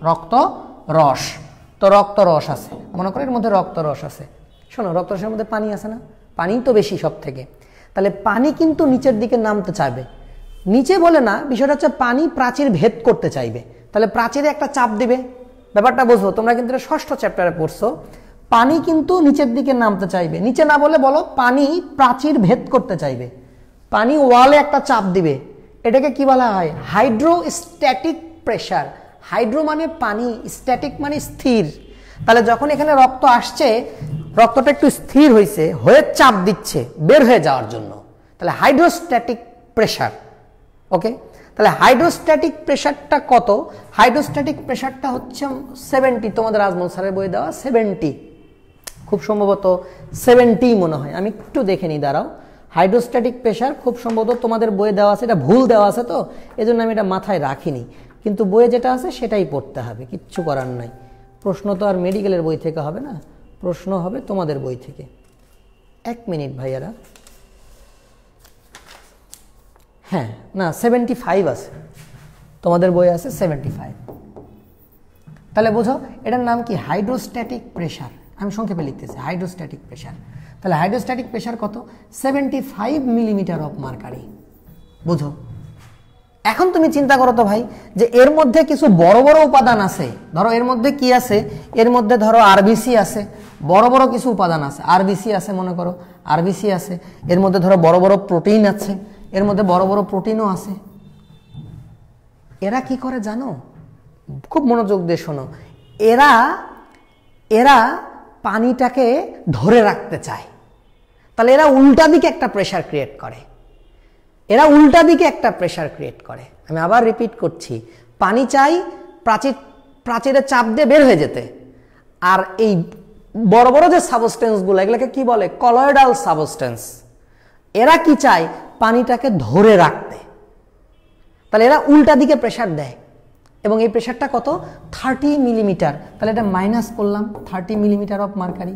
রক্তরস, তো রক্তরস আছে, মনে করো এর মধ্যে রক্তরস আছে। শোনো, রক্তরসের মধ্যে পানি আছে না, পানি তো বেশি সব থেকে, তাহলে পানি কিন্তু নিচের দিকে নামতে চাইবে। নিচে বলে না, বিষয়টা হচ্ছে পানি প্রাচীর ভেদ করতে চাইবে, তাহলে প্রাচীরে একটা চাপ দিবে। ব্যাপারটা বুঝো, তোমরা কিন্তু এটা ষষ্ঠ চ্যাপ্টারে পড়ছো। পানি কিন্তু নিচের দিকে নামতে চাইবে, নিচে না বলে বলো পানি প্রাচীর ভেদ করতে চাইবে, পানি ওয়ালে একটা চাপ দিবে। এটাকে কি বলা হয়? Hydrostatic pressure. হাইড্রো মানে পানি, স্ট্যাটিক মানে স্থির। তাহলে যখন এখানে রক্ত আসছে, রক্তটা একটু স্থির হয়েছে, হয়ে চাপ দিচ্ছে বের হয়ে যাওয়ার জন্য, তাহলে হাইড্রোস্ট্যাটিক প্রেসার। ওকে, তাহলে হাইড্রোস্ট্যাটিক প্রেসারটা কত? হাইড্রোস্ট্যাটিক প্রেসারটা হচ্ছে 70, তোমাদের আজমল স্যারের বই দেওয়া 70, খুব সম্ভবত 70 মনে হয়, আমি একটু দেখে নিই, দাঁড়াও। হাইড্রোস্ট্যাটিক প্রেসার খুব সম্ভবত তোমাদের বইয়ে দেওয়া আছে, এটা ভুল দেওয়া আছে, তো এজন্য আমি এটা মাথায় রাখিনি, কিন্তু বইয়ে যেটা আছে সেটাই পড়তে হবে, কিচ্ছু করার নাই। প্রশ্ন তো আর মেডিকেলের বই থেকে হবে না, প্রশ্ন হবে তোমাদের বই থেকে। এক মিনিট ভাইয়ারা, হ্যাঁ না 75 আছে, তোমাদের বই আছে 75। তাহলে বোঝো এটার নাম কি? Hydrostatic pressure. আমি সংক্ষেপে লিখতেছি, হাইড্রোস্ট্যাটিক প্রেসার। তাহলে হাইড্রোস্ট্যাটিক প্রেসার কত? 75 মিলিমিটার অফ মার্কারি। বুঝো, এখন তুমি চিন্তা করো তো ভাই, যে এর মধ্যে কিছু বড় বড় উপাদান আছে। ধরো এর মধ্যে কি আছে? এর মধ্যে ধরো আরবিসি আছে, বড় বড় কিছু উপাদান আছে, আরবিসি আছে, মনে করো আরবিসি আছে, এর মধ্যে ধরো বড় বড় প্রোটিন আছে, এর মধ্যে বড় বড় প্রোটিনও আছে। এরা কি করে জানো? খুব মনোযোগ দিয়ে শোনো। এরা এরা পানিটাকে ধরে রাখতে চায়। তাহলে এরা উল্টা দিকে একটা প্রেসার ক্রিয়েট করে, এরা উল্টা দিকে একটা প্রেসার ক্রিয়েট করে। আমি আবার রিপিট করছি, পানি চাই প্রাচীরের চাপ দিয়ে বের হয়ে যেতে, আর এই বড় বড় যে সাবস্টেন্সগুলো এগুলোকে কি বলে? Colloidal substance. এরা কি চায়? পানিটাকে ধরে রাখতে। তাহলে এরা উল্টা দিকে প্রেসার দেয়, এবং এই প্রেসারটা কত? 30 মিলিমিটার। তাহলে এটা মাইনাস করলাম, 30 মিলিমিটার অফ মার্কারি।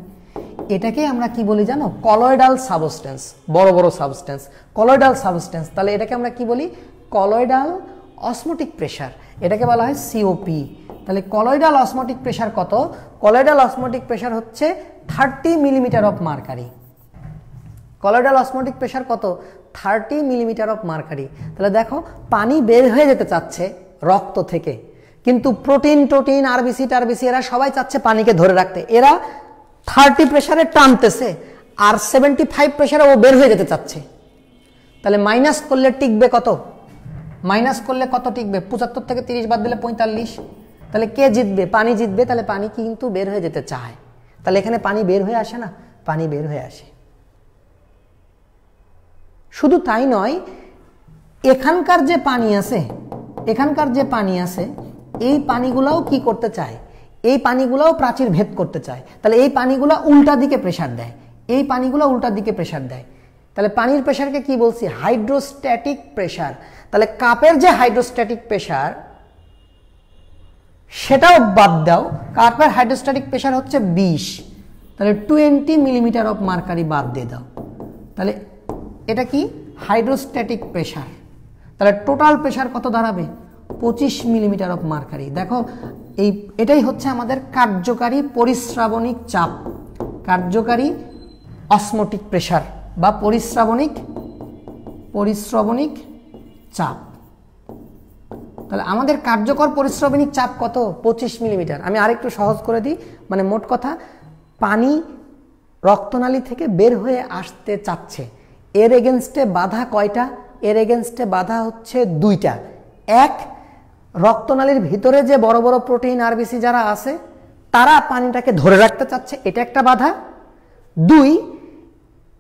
এটাকে আমরা কি বলি জানো? কলয়েডাল সাবস্টেন্স, বড় বড় সাবস্টেন্স, কলয়েডাল সাবস্টেন্স। তাহলে এটাকে আমরা কি বলি? Colloidal osmotic pressure. এটাকে বলা হয় সিওপি। তাহলে কলয়েডাল অসমোটিক প্রেসার কত? কলয়েডাল অসমোটিক প্রেসার হচ্ছে 30 millimetre of mercury. Colloidal osmotic pressure কত? 30 মিলিমিটার অফ মার্কারি। তাহলে দেখো, পানি বের হয়ে যেতে চাচ্ছে রক্ত থেকে, কিন্তু প্রোটিন টোটিন আরবিসি টারবিসি এরা সবাই চাচ্ছে পানিকে ধরে রাখতে। এরা 30 প্রেসারে টানতেছে, আর 75 প্রেসারে ও বের হয়ে যেতে চাচ্ছে। তাহলে মাইনাস করলে টিকবে কত? মাইনাস করলে কত টিকবে? 75 থেকে 30 বাদ দিলে 45। তাহলে কে জিতবে? পানি জিতবে। তাহলে পানি কিন্তু বের হয়ে যেতে চায়। তাহলে এখানে পানি বের হয়ে আসে না? পানি বের হয়ে আসে। শুধু তাই নয়, এখানকার যে পানি আছে, এখানকার যে পানি আছে, এই পানিগুলাও কি করতে চায়? এই পানিগুলাও প্রাচীর ভেদ করতে চায়। তাহলে এই পানিগুলা উল্টা দিকে প্রেসার দেয়, এই পানিগুলো উল্টা দিকে প্রেসার দেয়। তাহলে পানির প্রেসারকে কি বলছি? Hydrostatic pressure. তাহলে কাপের যে হাইড্রোস্ট্যাটিক প্রেসার সেটাও বাদ দাও, কাপের হাইড্রোস্ট্যাটিক প্রেসার হচ্ছে 20। তাহলে 20 মিলিমিটার অফ মার্কারি বাদ দিয়ে দাও। তাহলে এটা কি? Hydrostatic pressure. তাহলে টোটাল প্রেসার কত দাঁড়াবে? 25 মিলিমিটার অফ মার্কারি। দেখো, এটাই হচ্ছে আমাদের কার্যকারী পরিশ্রাবণিক চাপ, কার্যকারী অসমোটিক প্রেসার বা পরিশ্রাবণিক চাপ। তাহলে আমাদের কার্যকর পরিশ্রাবণিক চাপ কত? 25 মিলিমিটার। আমি আরেকটু সহজ করে দিই, মানে মোট কথা, পানি রক্তনালী থেকে বের হয়ে আসতে চাচ্ছে, এর এগেনস্টে বাধা কয়টা? এর এগেনস্টে বাধা হচ্ছে 2টা। এক, রক্তনালীর ভিতরে যে বড় বড় প্রোটিন আরবিসি যারা আছে তারা পানিটাকে ধরে রাখতে চাচ্ছে, এটা একটা বাধা। 2,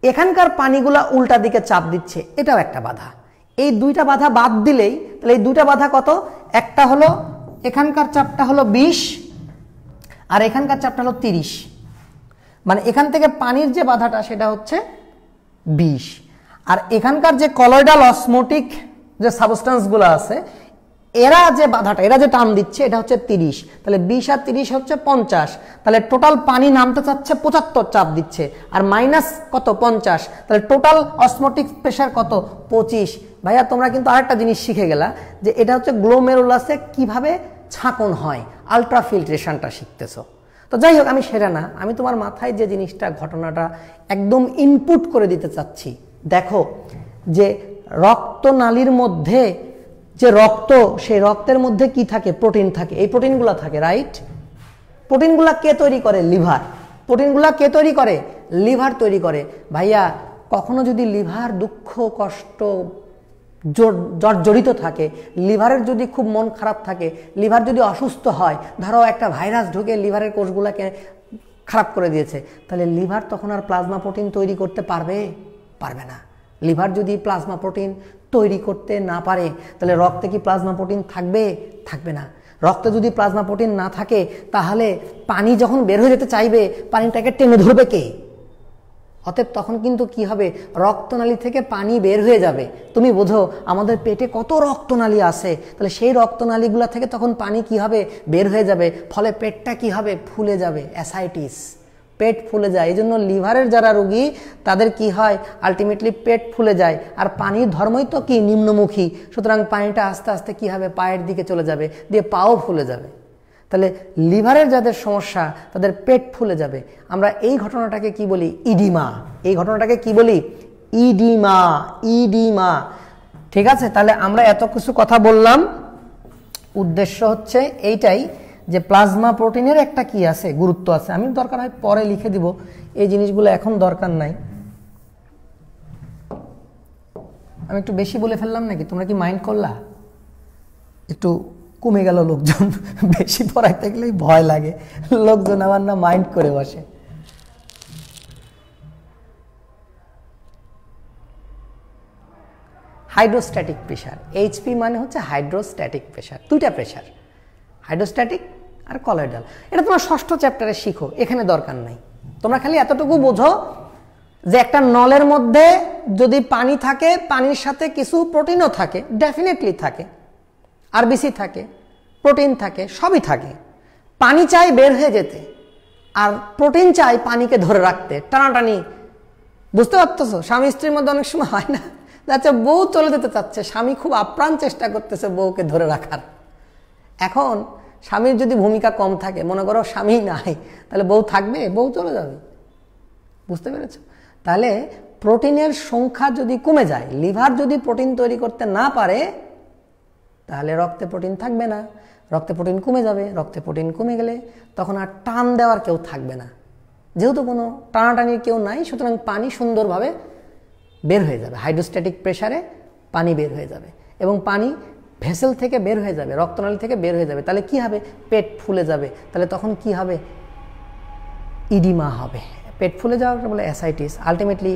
এখানকার পানিগুলা উল্টা দিকে চাপ দিচ্ছে, এটাও একটা বাধা। এই 2টা বাধা বাদ দিলেই, তাহলে এই 2টা বাধা কত? একটা হলো এখানকার চাপটা হলো 20, আর এখানকার চাপটা হলো 30। মানে এখান থেকে পানির যে বাধাটা সেটা হচ্ছে 20, আর এখানকার যে কলয়েডাল অসমোটিক যে সাবস্টেন্সগুলো আছে এরা যে বাধাটা, এরা যে টান দিচ্ছে, এটা হচ্ছে 30। তাহলে 20 আর 30 হচ্ছে 50। তাহলে টোটাল পানি নামতে চাচ্ছে 75 চাপ দিচ্ছে, আর মাইনাস কত? 50। তাহলে টোটাল অসমোটিক প্রেসার কত? 25। ভাইয়া তোমরা কিন্তু আরেকটা জিনিস শিখে গেলা, যে এটা হচ্ছে গ্লোমেরুলাসে কিভাবে ছাঁকন হয়, আলট্রাফিল্ট্রেশনটা শিখতেছো। তো যাই হোক, আমি সেটা না, আমি তোমার মাথায় যে জিনিসটা, ঘটনাটা একদম ইনপুট করে দিতে চাচ্ছি। দেখো, যে রক্তনালীর মধ্যে যে রক্ত, সেই রক্তের মধ্যে কি থাকে? প্রোটিন থাকে। এই প্রোটিনগুলা থাকে, রাইট? প্রোটিনগুলা কে তৈরি করে? লিভার। প্রোটিনগুলা কে তৈরি করে? লিভার তৈরি করে। ভাইয়া, কখনো যদি লিভার দুঃখ কষ্ট জর্জরিত থাকে, লিভারের যদি খুব মন খারাপ থাকে, লিভার যদি অসুস্থ হয়, ধরো একটা ভাইরাস ঢুকে লিভারের কোষগুলোকে খারাপ করে দিয়েছে, তাহলে লিভার তখন আর প্লাজমা প্রোটিন তৈরি করতে পারবে? পারবে না। লিভার যদি প্লাজমা প্রোটিন তৈরি করতে না পারে, তাহলে রক্তে কি প্লাজমা প্রোটিন থাকবে? থাকবে না। রক্তে যদি প্লাজমা প্রোটিন না থাকে, তাহলে পানি যখন বের হয়ে যেতে চাইবে, পানিটাকে টেনে ধরবে কে? অতএব তখন কিন্তু কি হবে? রক্তনালী থেকে পানি বের হয়ে যাবে। তুমি বোঝো আমাদের পেটে কত রক্তনালী আছে, তাহলে সেই রক্তনালীগুলো থেকে তখন পানি কি হবে? বের হয়ে যাবে। ফলে পেটটা কি হবে? ফুলে যাবে, অ্যাসাইটিস, পেট ফুলে যায়। এই জন্য লিভারের যারা রোগী তাদের কি হয়? আলটিমেটলি পেট ফুলে যায়। আর পানির ধর্মই তো কি? নিম্নমুখী। সুতরাং পানিটা আস্তে আস্তে কি হবে? পায়ের দিকে চলে যাবে, দিয়ে পাও ফুলে যাবে। তাহলে লিভারের যাদের সমস্যা তাদের পেট ফুলে যাবে। আমরা এই ঘটনাটাকে কি বলি? ইডিমা। এই ঘটনাটাকে কি বলি? ইডিমা। ইডিমা, ঠিক আছে? তাহলে আমরা এত কিছু কথা বললাম, উদ্দেশ্য হচ্ছে এইটাই যে প্লাজমা প্রোটিনের একটা কি আছে, গুরুত্ব আছে। আমি দরকার হয় পরে লিখে দিব, এই জিনিসগুলো এখন দরকার নাই। আমি একটু বেশি বলে ফেললাম নাকি? তোমরা কি মাইন্ড করলা? একটু কমে গেল লোকজন, বেশি পড়াইতে গেলেই ভয় লাগে, লোকজন আবার না মাইন্ড করে বসে। হাইড্রোস্ট্যাটিক প্রেশার, এইচপি মানে হচ্ছে হাইড্রোস্ট্যাটিক প্রেশার। দুইটা প্রেশার, হাইড্রোস্ট্যাটিক আর কলয়েডাল। এটা তোমরা ষষ্ঠ চ্যাপ্টারে শিখো, এখানে দরকার নাই। তোমরা খালি এতটুকু বোঝো যে একটা নলের মধ্যে যদি পানি থাকে, পানির সাথে কিছু প্রোটিনও থাকে, ডেফিনেটলি থাকে, আরবিসি থাকে, প্রোটিন থাকে, সবই থাকে। পানি চাই বের হয়ে যেতে, আর প্রোটিন চাই পানিকে ধরে রাখতে, টানাটানি। বুঝতে পারতেছো? স্বামী স্ত্রীর মধ্যে অনেক সময় হয় না, যাচ্ছে বউ চলে যেতে চাচ্ছে, স্বামী খুব আপ্রাণ চেষ্টা করতেছে বউকে ধরে রাখার। এখন স্বামীর যদি ভূমিকা কম থাকে, মনে করো স্বামী নাই, তাহলে বউ থাকবে? বউ চলে যাবে। বুঝতে পেরেছ? তাহলে প্রোটিনের সংখ্যা যদি কমে যায়, লিভার যদি প্রোটিন তৈরি করতে না পারে, তাহলে রক্তে প্রোটিন থাকবে না, রক্তে প্রোটিন কমে যাবে। রক্তে প্রোটিন কমে গেলে তখন আর টান দেওয়ার কেউ থাকবে না, যেহেতু কোনো টানাটানির কেউ নাই, সুতরাং পানি সুন্দরভাবে বের হয়ে যাবে। হাইড্রোস্ট্যাটিক প্রেসারে পানি বের হয়ে যাবে, এবং পানি ভেসেল থেকে বের হয়ে যাবে, রক্তনালী থেকে বের হয়ে যাবে। তাহলে কি হবে? পেট ফুলে যাবে। তাহলে তখন কি হবে? ইডিমা হবে। পেট ফুলে যাওয়াটা বলে অ্যাসাইটিস, আলটিমেটলি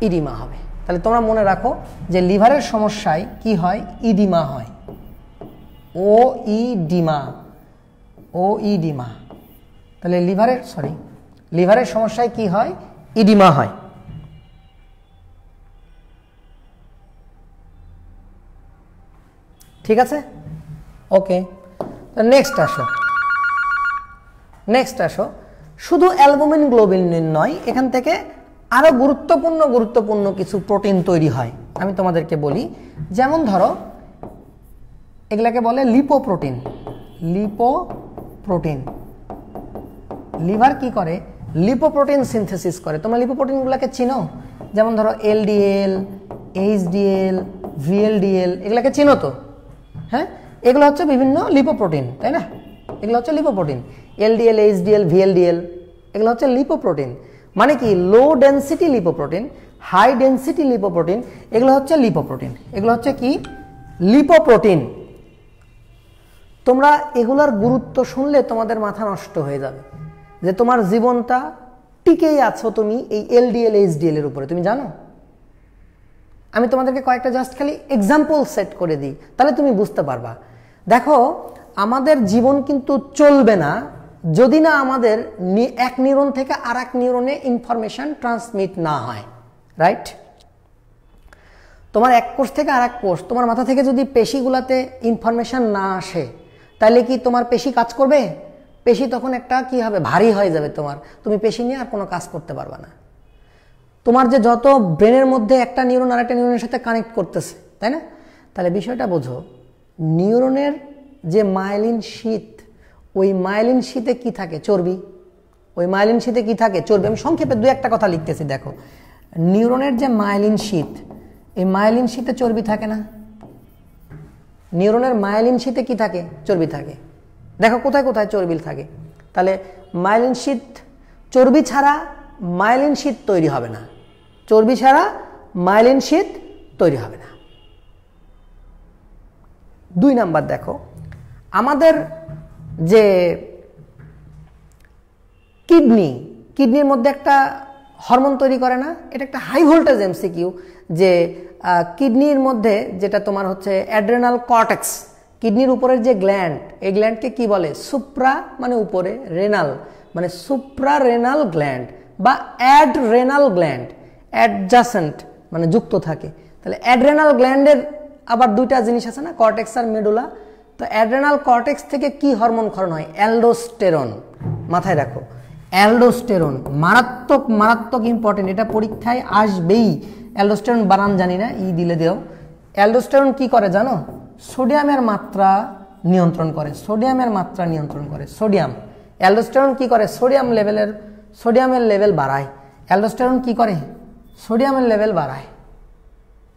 ইডিমা হবে। তাহলে তোমরা মনে রাখো যে লিভারের সমস্যায় কি হয়? ইডিমা হয়। ও ইডিমা, ও ইডিমা। তাহলে লিভারের সমস্যায় কি হয়? ইডিমা হয়। ঠিক আছে? ওকে, নেক্সট আসো। শুধু অ্যালবুমিন গ্লোবিলিন নয়, এখান থেকে আরো গুরুত্বপূর্ণ কিছু প্রোটিন তৈরি হয়। আমি তোমাদেরকে বলি, যেমন ধরো এগুলাকে বলে লিপোপ্রোটিন। লিভার কি করে? লিপোপ্রোটিন সিনথেসিস করে। তোমরা লিপোপ্রোটিনগুলোকে চিনো? যেমন ধরো এলডিএল, এইচডিএল, ভিএলডিএল, এগুলাকে চিনো তো? হ্যাঁ, এগুলো হচ্ছে বিভিন্ন লিপোপ্রোটিন, তাই না? এগুলো হচ্ছে লিপোপ্রোটিন। এলডিএল, এইচডিএল, ভিএলডিএল, এগুলো হচ্ছে লিপোপ্রোটিন। মানে কি? Low density lipoprotein, high density lipoprotein, এগুলো হচ্ছে লিপোপ্রোটিন। এগুলো হচ্ছে কি? লিপোপ্রোটিন। তোমরা এগুলার গুরুত্ব শুনলে তোমাদের মাথা নষ্ট হয়ে যাবে, যে তোমার জীবনটা টিকেই আছো তুমি এই এলডিএল, এইচডিএল এর উপরে। তুমি জানো? আমি তোমাদেরকে কয়েকটা জাস্ট খালি এক্সাম্পল সেট করে দিই, তাহলে তুমি বুঝতে পারবা। দেখো, আমাদের জীবন কিন্তু চলবে না যদি না আমাদের এক নিউরন থেকে আর এক নিউরনে ইনফরমেশন ট্রান্সমিট না হয়, রাইট? তোমার এক কোষ থেকে আর এক কোষ, তোমার মাথা থেকে যদি পেশিগুলাতে ইনফরমেশন না আসে, তাহলে কি তোমার পেশি কাজ করবে? পেশি তখন একটা কি হবে? ভারী হয়ে যাবে তোমার। তুমি পেশি নিয়ে আর কোনো কাজ করতে পারবা না। তোমার যে যত ব্রেনের মধ্যে একটা নিউরন আর একটা নিউরনের সাথে কানেক্ট করতেছে, তাই না? তাহলে বিষয়টা বোঝো, নিউরনের যে মাইলিন শীথ, ওই মাইলিন শীথে কি থাকে? চর্বি। ওই মাইলিন শীথে কি থাকে? চর্বি। আমি সংক্ষেপে দু একটা কথা লিখতেছি, দেখো। নিউরনের যে মাইলিন শীথ, এই মাইলিন শীথে চর্বি থাকে না? নিউরনের মাইলিন শীথে কি থাকে? চর্বি থাকে। দেখো কোথায় কোথায় চর্বি থাকে। তাহলে মাইলিন শীথ, চর্বি ছাড়া মাইলিন শীথ তৈরি হবে না। চর্বি ছাড়া মাইলিন শীথ তৈরি হবে না। 2 নাম্বার দেখো, আমাদের যে কিডনির মধ্যে একটা হরমোন তৈরি করে না? এটা একটা হাই ভোল্টেজ এমসিকিউ, যে কিডনির মধ্যে যেটা তোমার হচ্ছে অ্যাড্রেনাল কর্টেক্স, কিডনির উপরের যে গ্ল্যান্ড, এই গ্ল্যান্ডকে কি বলে? সুপ্রা মানে উপরে, রেনাল মানে সুপ্রারেনাল গ্ল্যান্ড বা অ্যাডরেনাল গ্ল্যান্ড, অ্যাডজাসেন্ট মানে যুক্ত থাকে। তাহলে অ্যাডরেনাল গ্ল্যান্ডের আবার 2টা জিনিস আছে না, কর্টেক্স আর মেডুলা। তো অ্যাড্রেনাল কর্টেক্স থেকে কি হরমোন ক্ষরণ হয়? অ্যালডোস্টেরন। মাথায় রাখো, অ্যালডোস্টেরন মারাত্মক ইম্পর্টেন্ট, এটা পরীক্ষায় আসবেই। অ্যালডোস্টেরন বানান জানি না, ই দিলে দেও। অ্যালডোস্টেরন কি করে জানো? সোডিয়ামের মাত্রা নিয়ন্ত্রণ করে। সোডিয়াম। অ্যালডোস্টেরন কি করে? সোডিয়ামের লেভেল বাড়ায়। অ্যালডোস্টেরন কি করে? সোডিয়ামের লেভেল বাড়ায়,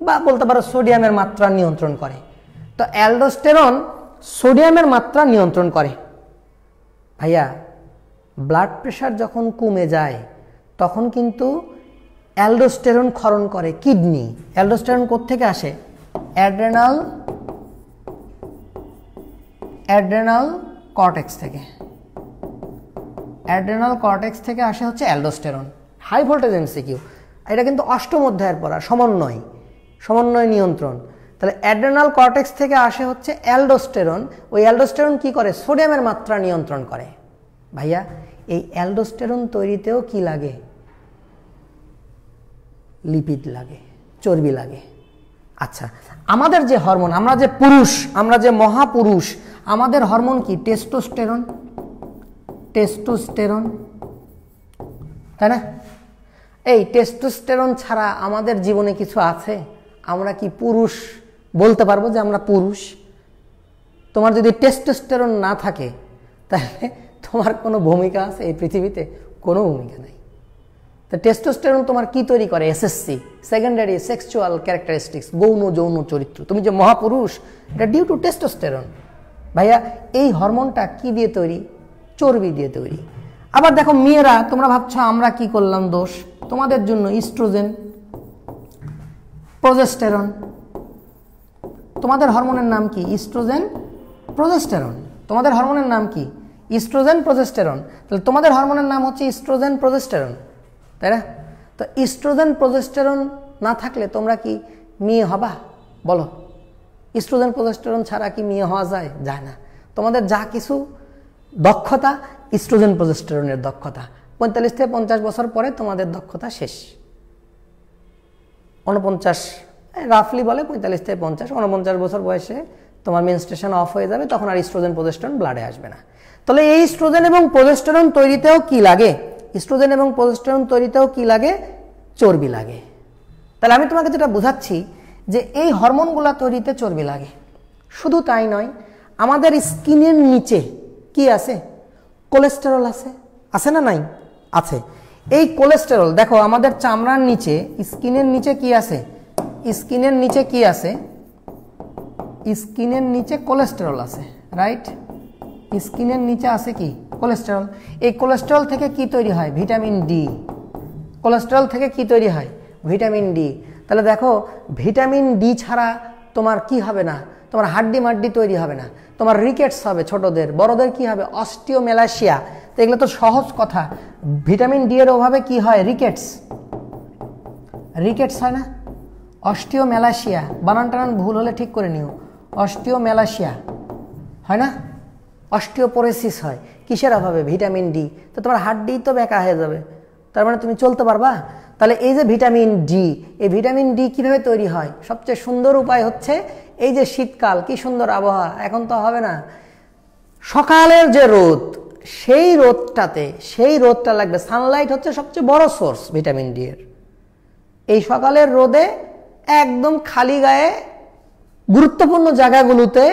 বা বলতে পারো সোডিয়ামের মাত্রা নিয়ন্ত্রণ করে। তো অ্যালডোস্টেরন সোডিয়ামের মাত্রা নিয়ন্ত্রণ করে। ভাইয়া ব্লাড প্রেশার যখন কমে যায় তখন কিন্তু অ্যালডোস্টেরন ক্ষরণ করে কিডনি। অ্যালডোস্টেরন কোত্থেকে আসে? অ্যাড্রেনাল কর্টেক্স থেকে। অ্যাড্রেনাল কর্টেক্স থেকে আসে হচ্ছে অ্যালডোস্টেরন। হাই ভোল্টেজ এমসিকিউ, এটা কিন্তু অষ্টম অধ্যায়ের পড়া, সমন্বয় নিয়ন্ত্রণ। তাহলে অ্যাড্রেনাল কর্টেক্স থেকে আসে হচ্ছে অ্যালডোস্টেরন। ওই অ্যালডোস্টেরন কি করে? সোডিয়ামের মাত্রা নিয়ন্ত্রণ করে। ভাইয়া এই অ্যালডোস্টেরন তৈরিতেও কি লাগে? লিপিড লাগে, চর্বি লাগে। আচ্ছা, আমাদের যে হরমোন, আমরা যে পুরুষ, আমরা যে মহাপুরুষ, আমাদের হরমোন কি? টেস্টোস্টেরন, তাই না? এই টেস্টোস্টেরন ছাড়া আমাদের জীবনে কিছু আছে? আমরা কি পুরুষ বলতে পারবো যে আমরা পুরুষ? তোমার যদি টেস্টোস্টেরন না থাকে তাহলে তোমার কোনো ভূমিকা আছে এই পৃথিবীতে? কোনো ভূমিকা নাই। তো টেস্টোস্টেরন তোমার কি তৈরি করে? এসএসসি, সেকেন্ডারি সেক্সুয়াল ক্যারেক্টারিস্টিক্স, গৌণ যৌন চরিত্র। তুমি যে মহাপুরুষ, এটা ডিউ টু টেস্টোস্টেরন। ভাইয়া এই হরমোনটা কি দিয়ে তৈরি? চর্বি দিয়ে তৈরি। আবার দেখো মেয়েরা, তোমরা ভাবছো আমরা কি করলাম দোষ, তোমাদের জন্য ইস্ট্রোজেন, প্রজেস্টেরন। তোমাদের হরমোনের নাম কি? Oestrogen, progesterone. তোমাদের হরমোনের নাম কি? Oestrogen, progesterone. তাহলে তোমাদের হরমোনের নাম হচ্ছে ইস্ট্রোজেন, প্রজেস্টেরন, তাই না? তো ইস্ট্রোজেন, প্রজেস্টেরন না থাকলে তোমরা কি মেয়ে হবা? বলো, ইস্ট্রোজেন, প্রজেস্টেরন ছাড়া কি মেয়ে হওয়া যায়? যায় না। তোমাদের যা কিছু দক্ষতা, ইস্ট্রোজেন প্রজেস্টেরনের দক্ষতা। 45 থেকে 50 বছর পরে তোমাদের দক্ষতা শেষ। 49, রাফলি বলে 45 থেকে 50, 49 বছর বয়সে তোমার মেনস্ট্রুয়েশন অফ হয়ে যাবে, তখন আর ইস্ট্রোজেন প্রজেস্টেরন ব্লাডে আসবে না। তাহলে এই ইস্ট্রোজেন এবং প্রজেস্টেরন তৈরিতেও কি লাগে? ইস্ট্রোজেন এবং প্রজেস্টেরন তৈরিতেও কি লাগে? চর্বি লাগে। তাহলে আমি তোমাকে যেটা বোঝাচ্ছি যে এই হরমোনগুলো তৈরিতে চর্বি লাগে। শুধু তাই নয়, আমাদের স্কিনের নিচে কি আছে? কোলেস্টেরল আছে। আছে না নাই? আছে। এই কোলেস্টেরল দেখো আমাদের চামড়ার নিচে, স্কিনের নিচে কি আছে? স্কিনের নিচে কি আছে? স্কিনের নিচে কোলেস্টেরল আছে, রাইট? স্কিনের নিচে আছে কি? কোলেস্টেরল। এই কোলেস্টেরল থেকে কি তৈরি হয়? Vitamin D. কোলেস্টেরল থেকে কি তৈরি হয়? Vitamin D. তাহলে দেখো ভিটামিন ডি ছাড়া তোমার কি হবে না? তোমার হাড্ডি মাড্ডি তৈরি হবে না, তোমার রিকেটস হবে ছোটদের, বড়দের কি হবে? অস্টিওমেলাসিয়া। তো এগুলো তো সহজ কথা। ভিটামিন ডি এর অভাবে কি হয়? রিকেটস হয় না? অস্টিওমেলাসিয়া, বানান টানান ভুল হলে ঠিক করে নিও। অস্টিওমেলাসিয়া হয় না? অস্টিওপোরোসিস হয়। কিসের অভাবে? Vitamin D. তো তোমার হাড্ডি তো বেঁকা হয়ে যাবে, তার মানে তুমি চলতে পারবা? তাহলে এই যে ভিটামিন ডি, এই ভিটামিন ডি কিভাবে তৈরি হয়? সবচেয়ে সুন্দর উপায় হচ্ছে এই যে শীতকাল, কি সুন্দর আবহাওয়া, এখন তো হবে না, সকালের যে রোদ, সেই রোদটা লাগবে। সানলাইট হচ্ছে সবচেয়ে বড় সোর্স ভিটামিন ডি এর। এই সকালের রোদে একদম খালি গায়ে গুরুত্বপূর্ণ জায়গাগুলোতে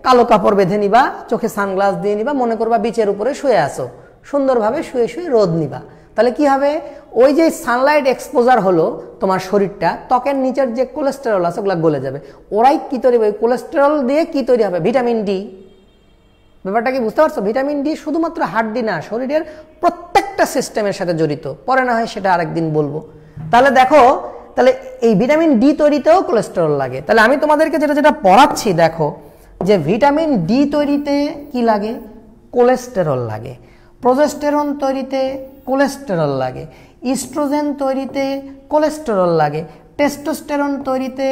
কালো কাপড় বেঁধে নিবা, চোখে সানগ্লাস দিয়ে নিবা, মনে করবা বিচের উপরে শুয়ে আসো, সুন্দরভাবে শুয়ে শুয়ে রোদ নিবা। তাহলে কি হবে? ওই যে সানলাইট এক্সপোজার হলো তোমার শরীরটা, ত্বকের নিচের যে কোলেস্টেরল আছে ওগুলো গলে যাবে। ওরাই কি তৈরি হবে? কোলেস্টেরল দিয়ে কি তৈরি হবে? Vitamin D. ব্যাপারটা কি বুঝতে পারছো? ভিটামিন ডি শুধুমাত্র হাড্ডি না, শরীরের প্রত্যেকটা সিস্টেমের সাথে জড়িত। পরে না হয় সেটা আরেকদিন বলবো। তাহলে দেখো, তাহলে এই ভিটামিন ডি তৈরিতেও কোলেস্টেরল লাগে। তাহলে আমি তোমাদেরকে যেটা পড়াচ্ছি দেখো, যে ভিটামিন ডি তৈরিতে কি লাগে? কোলেস্টেরল লাগে। প্রজেস্টেরন তৈরিতে কোলেস্টেরল লাগে। ইস্ট্রোজেন তৈরিতে কোলেস্টেরল লাগে। টেস্টোস্টেরন তৈরিতে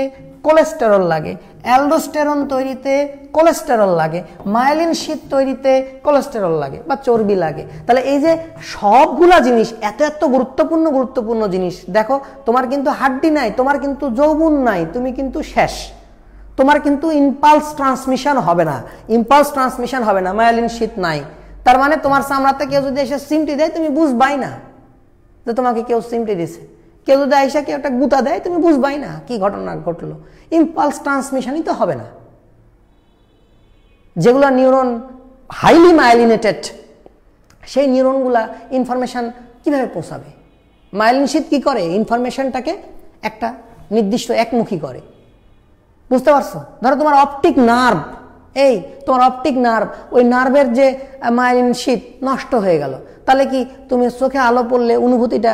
কোলেস্টেরল লাগে। অ্যালডোস্টেরন তৈরিতে কোলেস্টেরল লাগে। মায়েলিন শীত তৈরিতে কোলেস্টেরল লাগে বা চর্বি লাগে। তাহলে এই যে সবগুলা জিনিস, এত গুরুত্বপূর্ণ জিনিস, দেখো তোমার কিন্তু হাড্ডি নাই, তোমার কিন্তু যৌবন নাই, তুমি কিন্তু শেষ। তোমার কিন্তু ইম্পালস ট্রান্সমিশন হবে না, মায়েলিন শীত নাই। তার মানে তোমার চামড়াতে কেউ যদি এসে সিমটি দেয়, তুমি বুঝবাই না যে তোমাকে কেউ সিমটি দিছে। কেউ যদি এসে কেউ একটা গুতা দেয়, তুমি বুঝবাই না কি ঘটনা ঘটলো। ইম্পালস ট্রান্সমিশনই তো হবে না। যেগুলো নিউরন হাইলি মাইলিনেটেড, সেই নিউরনগুলা ইনফরমেশন কিভাবে পৌঁছাবে? মাইলিন শীত কি করে? ইনফরমেশনটাকে একটা নির্দিষ্ট একমুখী করে। বুঝতে পারছো? ধরো তোমার অপটিক নার্ভ এই তোমার অপটিক নার্ভ, ওই নার্ভের যে মাইলিন শীট নষ্ট হয়ে গেল, তাহলে কি তুমি চোখে আলো পড়লে অনুভূতিটা,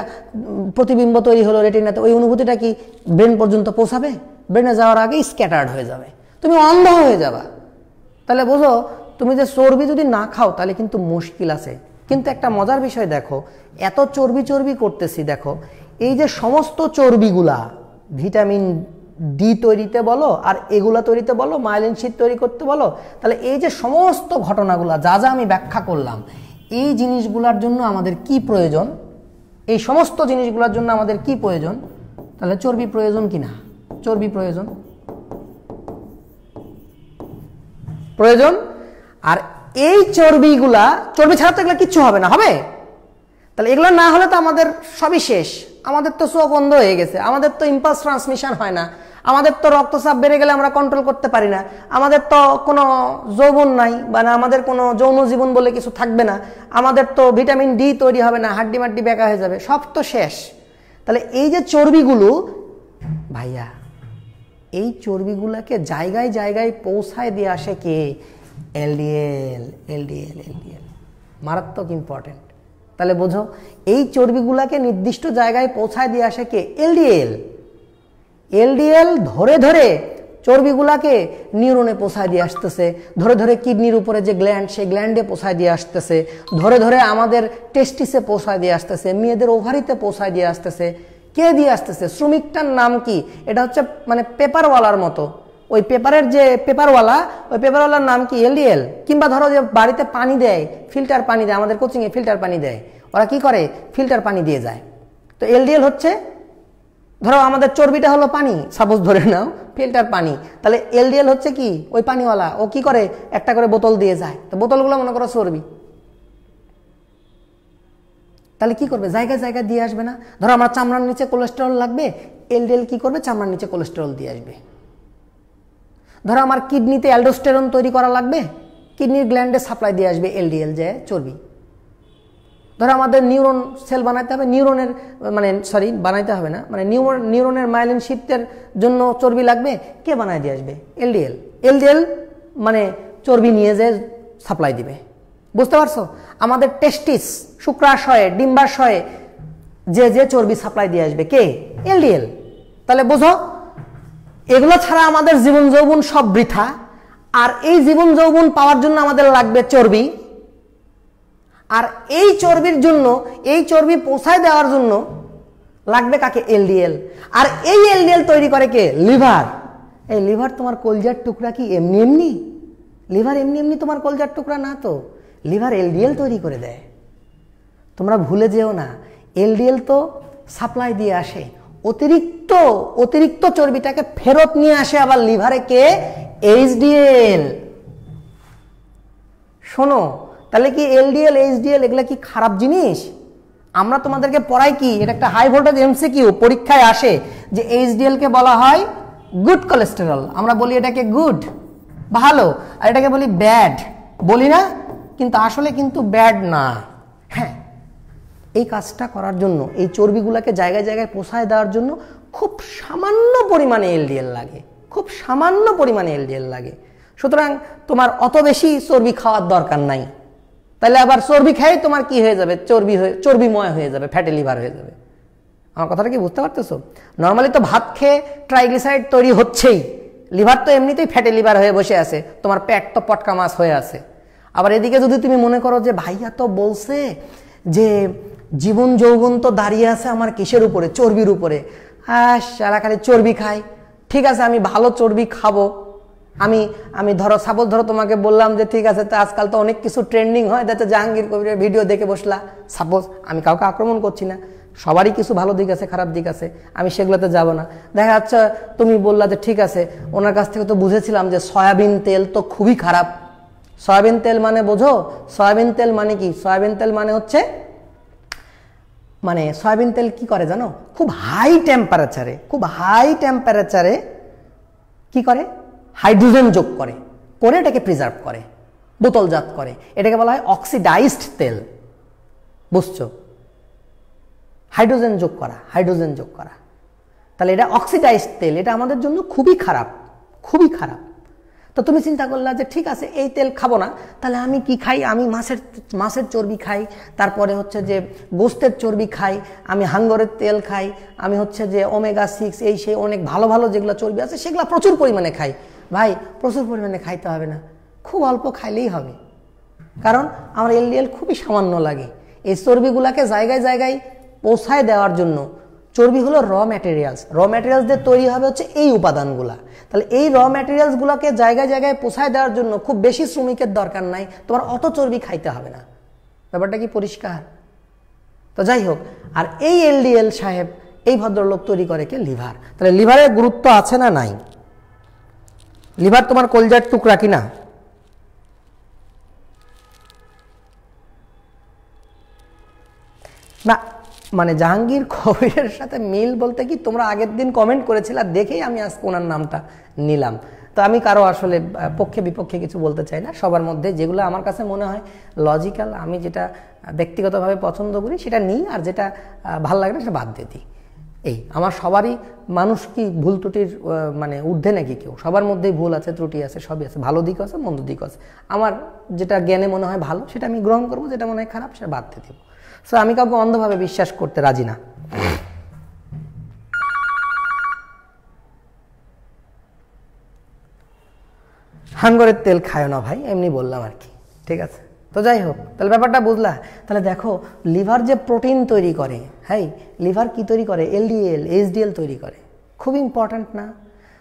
প্রতিবিম্ব তৈরি হলো রেটিনাতে, ওই অনুভূতিটা কি ব্রেন পর্যন্ত পৌঁছাবে? ব্রেনে যাওয়ার আগে স্ক্যাটার্ড হয়ে যাবে, তুমি অন্ধ হয়ে যাবা। তাহলে বোঝো, তুমি যে চর্বি যদি না খাও তাহলে কিন্তু মুশকিল আছে। কিন্তু একটা মজার বিষয় দেখো, এত চর্বি চর্বি করতেছি, দেখো এই যে সমস্ত চর্বিগুলা ভিটামিন ডি তৈরিতে বলো আর এগুলা তৈরিতে বলো, মাইলিন শীট তৈরি করতে বলো, তাহলে এই যে সমস্ত ঘটনাগুলা যা যা আমি ব্যাখ্যা করলাম, এই জিনিসগুলোর জন্য আমাদের কি প্রয়োজন? এই সমস্ত জিনিসগুলোর জন্য আমাদের কি প্রয়োজন? তাহলে চর্বি প্রয়োজন কিনা? চর্বি প্রয়োজন, প্রয়োজন। আর এই চর্বিগুলা, চর্বি ছাড়া তো এগুলো কিচ্ছু হবে না, হবে? তাহলে এগুলো না হলে তো আমাদের সবই শেষ। আমাদের তো চোখ বন্ধ হয়ে গেছে, আমাদের তো ইম্পালস ট্রান্সমিশন হয় না, আমাদের তো রক্তচাপ বেড়ে গেলে আমরা কন্ট্রোল করতে পারি না, আমাদের তো কোনো যৌবন নাই, মানে আমাদের কোনো যৌন জীবন বলে কিছু থাকবে না, আমাদের তো ভিটামিন ডি তৈরি হবে না, হাড্ডি মাড্ডি বেঁকা হয়ে যাবে, সব তো শেষ। তাহলে এই যে চর্বিগুলো ভাইয়া, এই চর্বিগুলোকে জায়গায় জায়গায় পৌঁছায় দিয়ে আসে কে? এলডিএল। এলডিএল এলডিএল মারাত্মক ইম্পর্টেন্ট। তাহলে বোঝো, এই চর্বিগুলোকে নির্দিষ্ট জায়গায় পৌঁছায় দিয়ে আসে কে? এলডিএল। এলডিএল ধরে ধরে চর্বিগুলাকে নিউরনে পৌঁছায় দিয়ে আসতেছে, ধরে ধরে কিডনির উপরে যে গ্ল্যান্ড, সেই গ্ল্যান্ডে পৌঁছায় দিয়ে আসতেছে, ধরে ধরে আমাদের টেস্টিসে পৌঁছায় দিয়ে আসতেছে, মেয়েদের ওভারিতে পৌঁছায় দিয়ে আসতেছে। কে দিয়ে আসতেছে? শ্রমিকটার নাম কি? এটা হচ্ছে মানে পেপারওয়ালার মতো, ওই পেপারের যে পেপারওয়ালা, ওই পেপারওয়ালার নাম কি? এলডিএল। কিংবা ধরো যে বাড়িতে পানি দেয়, ফিল্টার পানি দেয়, আমাদের কোচিংয়ে ফিল্টার পানি দেয়, ওরা কি করে? ফিল্টার পানি দিয়ে যায়। তো এলডিএল হচ্ছে, ধরো আমাদের চর্বিটা হলো পানি, সাপোজ ধরে নাও ফিল্টার পানি, তাহলে এলডিএল হচ্ছে কি? ওই পানিওয়ালা, ও কি করে? একটা করে বোতল দিয়ে যায়, তো বোতলগুলো মনে করো চর্বি। তাহলে কি করবে? জায়গায় জায়গায় দিয়ে আসবে না? ধরো আমার চামড়ার নিচে কোলেস্টেরল লাগবে, এলডিএল কি করবে? চামড়ার নিচে কোলেস্টেরল দিয়ে আসবে। ধরো আমার কিডনিতে অ্যালডোস্টেরন তৈরি করা লাগবে, কিডনির গ্ল্যান্ডে সাপ্লাই দিয়ে আসবে এলডিএল, যে চর্বি। ধরো আমাদের নিউরন সেল বানাইতে হবে, নিউরনের মানে সরি বানাইতে হবে না, মানে নিউরনের মাইলিন শীটের জন্য চর্বি লাগবে, কে বানায় দিয়ে আসবে? এলডিএল। এলডিএল মানে চর্বি নিয়ে যে সাপ্লাই দিবে। বুঝতে পারছো? আমাদের টেস্টিস, শুক্রাশয়ে, ডিম্বাশয়ে যে যে চর্বি সাপ্লাই দিয়ে আসবে, কে? এলডিএল। তাহলে বোঝো, এগুলো ছাড়া আমাদের জীবন যৌবন সব বৃথা। আর এই জীবন যৌবন পাওয়ার জন্য আমাদের লাগবে চর্বি, আর এই চর্বির জন্য, এই চর্বি পৌঁছায় দেওয়ার জন্য লাগবে কাকে? এলডিএল। আর এই এলডিএল তৈরি করে কে? লিভার। এই লিভার তোমার কলজার টুকরা কি এমনি এমনি? লিভার এমনি এমনি তোমার কলজার টুকরা না তো, লিভার এলডিএল তৈরি করে দেয়। তোমরা ভুলে যেও না, এলডিএল তো সাপ্লাই দিয়ে আসে, অতিরিক্ত অতিরিক্ত চর্বিটাকে ফেরত নিয়ে আসে আবার লিভারে কে? এইচডিএল। শোনো, তাহলে কি এলডিএল, এইচডিএল এগুলা কি খারাপ জিনিস? আমরা তোমাদেরকে পড়াই কি, এটা একটা হাই ভোল্টেজ এমসিকিউ, পরীক্ষায় আসে যে এইচডিএল কে বলা হয় গুড কোলেস্টেরল। আমরা বলি এটাকে গুড, ভালো, আর এটাকে বলি ব্যাড, বলি না? কিন্তু আসলে কিন্তু ব্যাড না। হ্যাঁ, এই কাজটা করার জন্য, এই চর্বিগুলোকে জায়গায় জায়গায় পৌঁছায় দেওয়ার জন্য খুব সামান্য পরিমাণে এলডিএল লাগে, খুব সামান্য পরিমাণে এলডিএল লাগে। সুতরাং তোমার অত বেশি চর্বি খাওয়ার দরকার নাই। তাহলে আবার চর্বি খেয়ে তোমার কি হয়ে যাবে? চর্বিময় হয়ে যাবে, ফ্যাটি লিভার হয়ে যাবে। আমার কথাটা কি বুঝতে পারতেছো? নর্মালি তো ভাত খেয়ে ট্রাইগ্লিসারাইড তৈরি হচ্ছেই, লিভার তো এমনিতেই ফ্যাটি লিভার হয়ে বসে আছে, তোমার পেট তো পটকা মাছ হয়ে আছে। আবার এদিকে যদি তুমি মনে করো যে ভাইয়া তো বলছে যে জীবন যৌবন তো দাঁড়িয়ে আছে আমার কিসের উপরে? চর্বির উপরে। সারা খালি চর্বি খাই, ঠিক আছে আমি ভালো চর্বি খাবো। আমি ধরো সাপোজ ধরো তোমাকে বললাম যে ঠিক আছে, তো আজকাল তো অনেক কিছু ট্রেন্ডিং হয়, যাতে জাহাঙ্গীর কবিরের ভিডিও দেখে বসলা, সাপোজ, আমি কাউকে আক্রমণ করছি না, সবারই কিছু ভালো দিক আছে, খারাপ দিক আছে, আমি সেগুলোতে যাব না। দেখা যাচ্ছে তুমি বললা যে ঠিক আছে, ওনার কাছ থেকে তো বুঝেছিলাম যে সয়াবিন তেল তো খুবই খারাপ। সয়াবিন তেল মানে বোঝো? সয়াবিন তেল মানে কি? সয়াবিন তেল মানে হচ্ছে, মানে সয়াবিন তেল কি করে জানো? খুব হাই টেম্পারেচারে কি করে? হাইড্রোজেন যোগ করে এটাকে প্রিজার্ভ করে, বোতলজাত করে। এটাকে বলা হয় অক্সিডাইজড তেল। বুঝছো? হাইড্রোজেন যোগ করা। তাহলে এটা অক্সিডাইজড তেল, এটা আমাদের জন্য খুবই খারাপ, খুবই খারাপ। তো তুমি চিন্তা করলা যে ঠিক আছে এই তেল খাবো না, তাহলে আমি কি খাই, আমি মাছের চর্বি খাই, তারপরে হচ্ছে যে গোস্তের চর্বি খাই, আমি হাঙ্গরের তেল খাই, আমি হচ্ছে যে ওমেগা 6 এই সেই অনেক ভালো ভালো যেগুলো চর্বি আছে সেগুলো প্রচুর পরিমাণে খাই। ভাই প্রচুর পরিমাণে খাইতে হবে না, খুব অল্প খাইলেই হবে, কারণ আমার এলডিএল খুবই সামান্য লাগে। এই চর্বিগুলাকে জায়গায় জায়গায় পৌঁছায় দেওয়ার জন্য, চর্বি হলো র ম্যাটেরিয়ালস দিয়ে তৈরি হবে হচ্ছে এই উপাদানগুলা। তাহলে এই র ম্যাটেরিয়ালসগুলোকে জায়গায় জায়গায় পৌঁছায় দেওয়ার জন্য খুব বেশি শ্রমিকের দরকার নাই, তোমার অত চর্বি খাইতে হবে না। ব্যাপারটা কি পরিষ্কার? তো যাই হোক, আর এই এলডিএল সাহেব এই ভদ্রলোক তৈরি করে কে? লিভার। তাহলে লিভারের গুরুত্ব আছে না নাই? লিভার তোমার কলজার টুকরা কিনা? না, মানে জাহাঙ্গীর কবিরের সাথে মিল বলতে কি, তোমরা আগের দিন কমেন্ট করেছিলে দেখেই আমি আজকে ওনার নামটা নিলাম। তো আমি কারো আসলে পক্ষে বিপক্ষে কিছু বলতে চাই না, সবার মধ্যে যেগুলো আমার কাছে মনে হয় লজিক্যাল, আমি যেটা ব্যক্তিগতভাবে পছন্দ করি সেটা নিই, আর যেটা ভাল লাগে না সেটা বাদ দিয়ে দিই। এই আমার সবারই, মানুষ কি ভুল ত্রুটির মানে ঊর্ধ্বে নাকি কেউ? সবার মধ্যেই ভুল আছে, ত্রুটি আছে, সবই আছে, ভালো দিক আছে, মন্দ দিক আছে। আমার যেটা জ্ঞানে মনে হয় ভালো সেটা আমি গ্রহণ করবো, যেটা মনে হয় খারাপ সেটা বাদ দিয়ে দেবো। সো আমি কাউকে অন্ধভাবে বিশ্বাস করতে রাজি না। হাঙ্গরের তেল খায় না ভাই, এমনি বললাম আর কি, ঠিক আছে? তো যাই হোক, তাহলে ব্যাপারটা বুঝলা? তাহলে দেখো লিভার যে প্রোটিন তৈরি করে, হ্যাঁ লিভার কি তৈরি করে? এলডিএল, এইচডিএল তৈরি করে, খুব ইম্পর্ট্যান্ট না?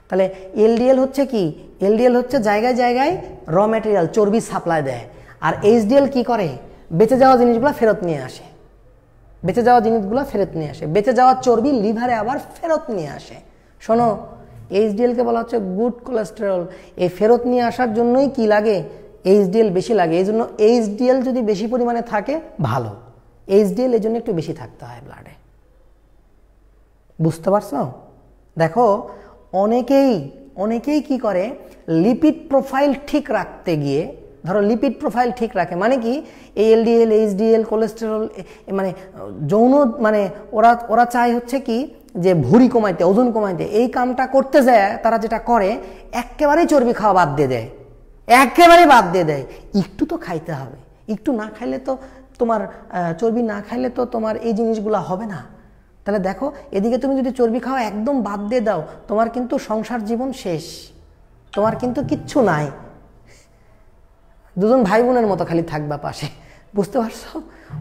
তাহলে এলডিএল হচ্ছে কি? এলডিএল হচ্ছে জায়গায় জায়গায় র ম্যাটেরিয়াল চর্বি সাপ্লাই দেয়, আর এইচডিএল কি করে? বেঁচে যাওয়া জিনিসগুলো ফেরত নিয়ে আসে, বেঁচে যাওয়া জিনিসগুলো ফেরত নিয়ে আসে, বেঁচে যাওয়া চর্বি লিভারে আবার ফেরত নিয়ে আসে। শোনো, এইচডিএলকে বলা হচ্ছে গুড কোলেস্টেরল। এই ফেরত নিয়ে আসার জন্যই কি লাগে? এইচডিএল বেশি লাগে। এই জন্য এইচডিএল যদি বেশি পরিমাণে থাকে ভালো, এইচডিএল এই জন্য একটু বেশি থাকতে হয় ব্লাডে। বুঝতে পারছো? দেখো অনেকেই কি করে, লিপিড প্রোফাইল ঠিক রাখতে গিয়ে, ধরো লিপিড প্রোফাইল ঠিক রাখে মানে কি, এই এলডিএল, এইচডিএল, কোলেস্টেরল, মানে যৌন, মানে ওরা চায় হচ্ছে কি যে ভুঁড়ি কমাইতে, ওজন কমাইতে। এই কামটা করতে যায় তারা যেটা করে, একেবারেই চর্বি খাওয়া বাদ দিয়ে দেয়, একেবারে বাদ দিয়ে দেয়। একটু তো খাইতে হবে, একটু না খাইলে তো তোমার চর্বি না খাইলে তো তোমার এই জিনিসগুলো হবে না। তাহলে দেখো, এদিকে তুমি যদি চর্বি খাওয়া একদম বাদ দিয়ে দাও, তোমার কিন্তু সংসার জীবন শেষ, তোমার কিন্তু কিচ্ছু নাই, দুজন ভাই বোনের মতো খালি থাকবা পাশে। বুঝতে পারছো?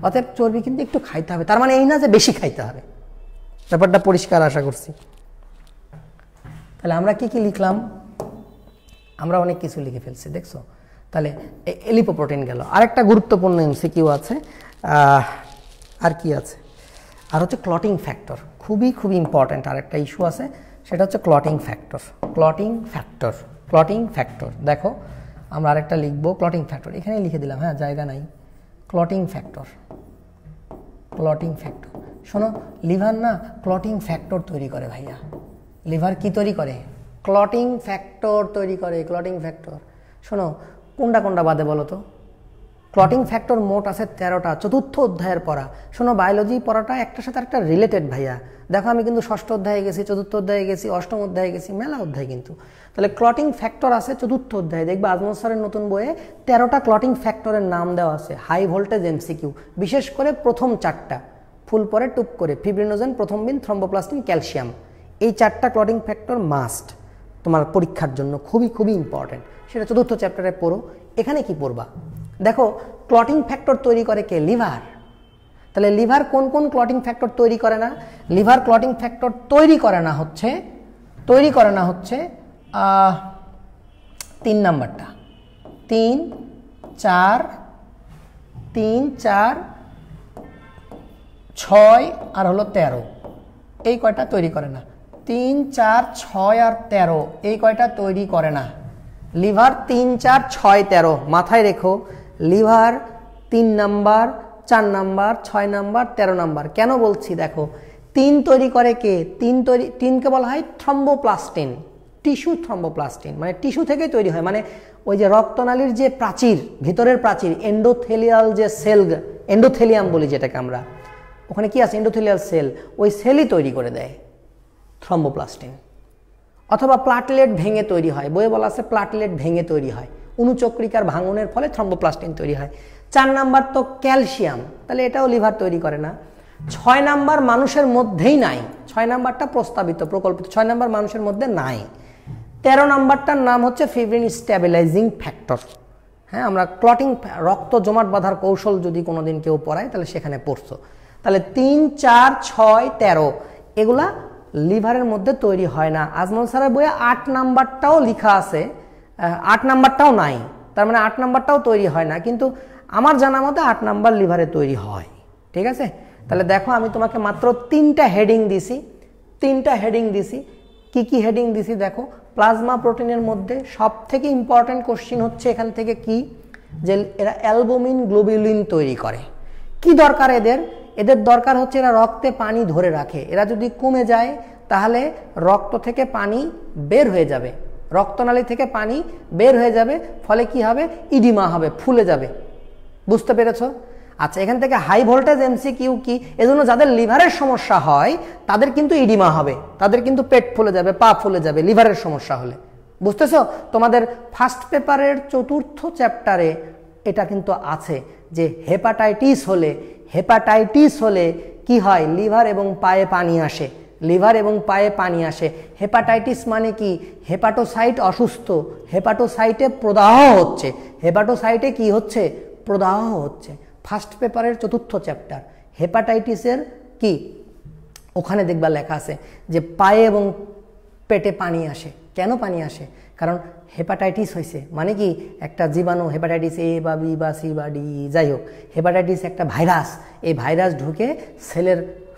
অতএব চর্বি কিন্তু একটু খাইতে হবে, তার মানে এই না যে বেশি খাইতে হবে। ব্যাপারটা পরিষ্কার আশা করছি। তাহলে আমরা কি কি লিখলাম? আমরা অনেক কিছু লিখে ফেলছি, দেখছো? তাহলে লিপোপ্রোটিন গেল। আরেকটা গুরুত্বপূর্ণ এমসিকিউ আছে, আর কি আছে? আর হচ্ছে ক্লটিং ফ্যাক্টর, খুবই ইম্পর্ট্যান্ট আরেকটা ইস্যু আছে, সেটা হচ্ছে ক্লটিং ফ্যাক্টর। দেখো আমরা আরেকটা লিখবো ক্লটিং ফ্যাক্টর, এখানে লিখে দিলাম, হ্যাঁ জায়গা নাই। Clotting factor. শোনো, লিভার না ক্লটিং ফ্যাক্টর তৈরি করে ভাইয়া। লিভার কি তৈরি করে? ক্লটিং ফ্যাক্টর তৈরি করে। শোনো, কোনটা বাদে বলো তো? ক্লটিং ফ্যাক্টর মোট আছে 13টা, 4th অধ্যায়ের পড়া। শোনো, বায়োলজি পড়াটা একটার সাথে একটা রিলেটেড ভাইয়া। দেখো আমি কিন্তু 6ষ্ঠ অধ্যায়ে গেছি, 4th অধ্যায়ে গেছি, 8ম অধ্যায়ে গেছি, মেলা অধ্যায় কিন্তু। তাহলে ক্লটিং ফ্যাক্টর আছে 4th অধ্যায়ে, দেখবে আজমল স্যারের নতুন বইয়ে 13টা ক্লটিং ফ্যাক্টরের নাম দেওয়া আছে, হাই ভোল্টেজ এমসিকিউ। বিশেষ করে প্রথম 4টা, ফুল পরে টুপ করে, ফিব্রিনোজেন, প্রথম বিন, থ্রম্বোপ্লাস্টিন, ক্যালসিয়াম, এই 4টা ক্লটিং ফ্যাক্টর মাস্ট তোমার পরীক্ষার জন্য, খুবই ইম্পর্টেন্ট। সেটা 4th চ্যাপ্টারে পড়ো। এখানে কি পড়বা? দেখো, ক্লটিং ফ্যাক্টর তৈরি করে কে? লিভার। তাহলে লিভার কোন ক্লটিং ফ্যাক্টর তৈরি করে না? লিভার ক্লটিং ফ্যাক্টর তৈরি করে না হচ্ছে 3 নাম্বারটা, 3, 4, 6 আর হলো 13, এই কয়টা তৈরি করে না। 3, 4, 6 আর 13 এই কয়টা তৈরি করে না। লিভার 3, 4, 6, 13 মাথায় রেখো। Liver 3 number, 4 number, 6 number, 13 number. কেন বলছি দেখো, 3 তৈরি করে কে? 3কে বলা হয় থ্রম্বোপ্লাস্টিন, টিস্যু থ্রম্বোপ্লাস্টিন, মানে টিস্যু থেকে তৈরি হয়। মানে ওই যে রক্তনালীর যে প্রাচীর, ভিতরের প্রাচীর, এন্ডোথেলিয়াল যে সেল, এন্ডোথেলিয়াম বলি যেটাকে আমরা, ওখানে কি আছে? এন্ডোথেলিয়াল সেল, ওই সেলই তৈরি করে দেয় থ্রম্বোপ্লাস্টিন। অথবা প্লাটলেট ভেঙে তৈরি হয়, বইয়ে বলা আছে প্লাটলেট ভেঙে তৈরি হয়, অনুচক্রিকার ভাঙনের ফলে থ্রম্বোপ্লাস্টিন তৈরি হয়। 4 নাম্বার তো ক্যালসিয়াম, তাহলে এটাও লিভার তৈরি করে না। 6 নাম্বার মানুষের মধ্যেই নাই, 6 নাম্বারটা প্রস্তাবিত প্রকল্পিত, 6 নাম্বার মানুষের মধ্যে নাই। 13 নাম্বারটার নাম হচ্ছে ফিব্রিন স্ট্যাবিলাইজিং ফ্যাক্টর। হ্যাঁ, আমরা ক্লটিং রক্ত জমাট বাঁধার কৌশল যদি কোনোদিন কেউ পড়ায় তাহলে সেখানে পড়ছো। তাহলে 3, 4, 6, 13 এগুলা লিভারের মধ্যে তৈরি হয় না। আজমল স্যারের বইয়ে 8 নাম্বারটাও লেখা আছে, 8 নাম্বারটাও নাই, তার মানে 8 নাম্বারটাও তৈরি হয় না, কিন্তু আমার জানা মতে 8 নাম্বার লিভারে তৈরি হয়। ঠিক আছে, তাহলে দেখো আমি তোমাকে মাত্র 3টা হেডিং দিছি, 3টা হেডিং দিছি। কি কি হেডিং দিছি দেখো। প্লাজমা প্রোটিনের মধ্যে সবথেকে ইম্পর্টেন্ট কোশ্চিন হচ্ছে এখান থেকে কি, যে এরা অ্যালবুমিন গ্লোবিউলিন তৈরি করে। কি দরকার এদের? এদের দরকার হচ্ছে এরা রক্তে পানি ধরে রাখে। এরা যদি কমে যায় তাহলে রক্ত থেকে পানি বের হয়ে যাবে, রক্তনালী থেকে পানি বের হয়ে যাবে, ফলে কি হবে? ইডিমা হবে, ফুলে যাবে। বুঝতে পেরেছ? আচ্ছা, এখান থেকে হাই ভোল্টেজ এমসিকিউ কি, এজন্য যাদের লিভারের সমস্যা হয় তাদের কিন্তু ইডিমা হবে, তাদের কিন্তু পেট ফুলে যাবে, পা ফুলে যাবে লিভারের সমস্যা হলে। বুঝতেছ? তোমাদের ফার্স্ট পেপারের 4র্থ চ্যাপ্টারে এটা কিন্তু আছে যে হেপাটাইটিস হলে কি হয়? লিভার এবং পায়ে পানি আসে, লিভার এবং পায়ে পানি আসে। হেপাটাইটিস মানে কি? হেপাটোসাইট অসুস্থ, হেপাটোসাইটে প্রদাহ হচ্ছে, হেপাটোসাইটে কি হচ্ছে? প্রদাহ হচ্ছে। ফার্স্ট পেপারের 4র্থ চ্যাপ্টার হেপাটাইটিসের কি, ওখানে দেখবা লেখা আছে যে পায়ে এবং পেটে পানি আসে। কেন পানি আসে? কারণ হেপাটাইটিস হয়েছে। মানে কি? একটা জীবাণু, হেপাটাইটিস এ বা বি বা সি বা ডি, যাই হোক, হেপাটাইটিস একটা ভাইরাস, এই ভাইরাস ঢুকে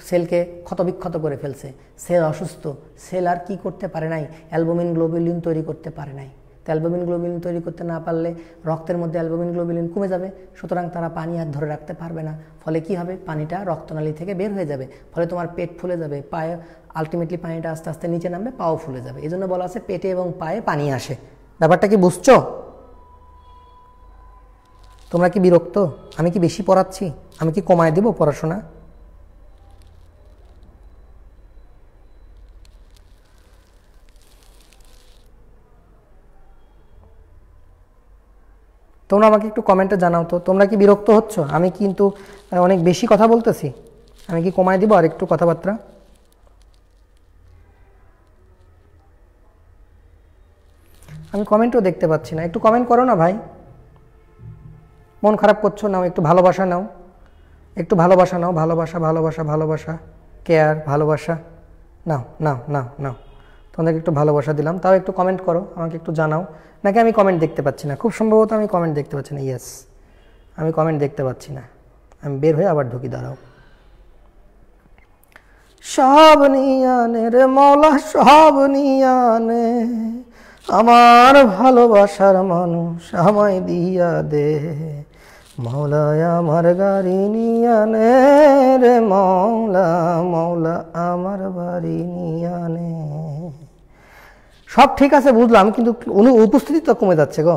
সেলকে ক্ষতবিক্ষত করে ফেলছে, সেল অসুস্থ, সেল আর কি করতে পারে নাই? অ্যালবুমিন গ্লোবিউলিন তৈরি করতে পারে নাই। তো অ্যালবুমিন গ্লোবিউলিন তৈরি করতে না পারলে রক্তের মধ্যে অ্যালবুমিন গ্লোবিউলিন কমে যাবে, সুতরাং তারা পানি আর ধরে রাখতে পারবে না। ফলে কি হবে? পানিটা রক্তনালী থেকে বের হয়ে যাবে, ফলে তোমার পেট ফুলে যাবে, পায়ে আলটিমেটলি পানিটা আস্তে আস্তে নিচে নামবে, পাও ফুলে যাবে। এই জন্য বলা আছে পেটে এবং পায়ে পানি আসে। ব্যাপারটা কি বুঝছো? তোমরা কি বিরক্ত? আমি কি বেশি পড়াচ্ছি? আমি কি কমায় দেব পড়াশোনা? তোমরা আমাকে একটু কমেন্টে জানাও তো, তোমরা কি বিরক্ত হচ্ছ? আমি কিন্তু অনেক বেশি কথা বলতেছি, আমি কি কমায় দিব আর একটু কথাবার্তা? আমি কমেন্টও দেখতে পাচ্ছি না, একটু কমেন্ট করো না ভাই। মন খারাপ করছো? নাও একটু ভালোবাসা নাও, একটু ভালোবাসা নাও, ভালোবাসা ভালোবাসা ভালোবাসা, কেয়ার, ভালোবাসা নাও নাও নাও নাও। তোমাদেরকে একটু ভালোবাসা দিলাম, তাও একটু কমেন্ট করো, আমাকে একটু জানাও। নাকি আমি কমেন্ট দেখতে পাচ্ছি না? খুব সম্ভবত আমি কমেন্ট দেখতে পাচ্ছি না। ইয়েস, আমি কমেন্ট দেখতে পাচ্ছি না, আমি বের হয়ে আবার ঢুকি, দাঁড়াও। সব নিয়ানে রে মৌলা, সব নিয়ানে, আমার ভালোবাসার মানুষ আমায় দিয়া দে, মৌলায় আমার গাড়ি নিয়ানে রে মৌলা, মৌলা আমার বাড়ি নিয়ানে। সব ঠিক আছে বুঝলাম, কিন্তু উপস্থিতি তো কমে যাচ্ছে গো।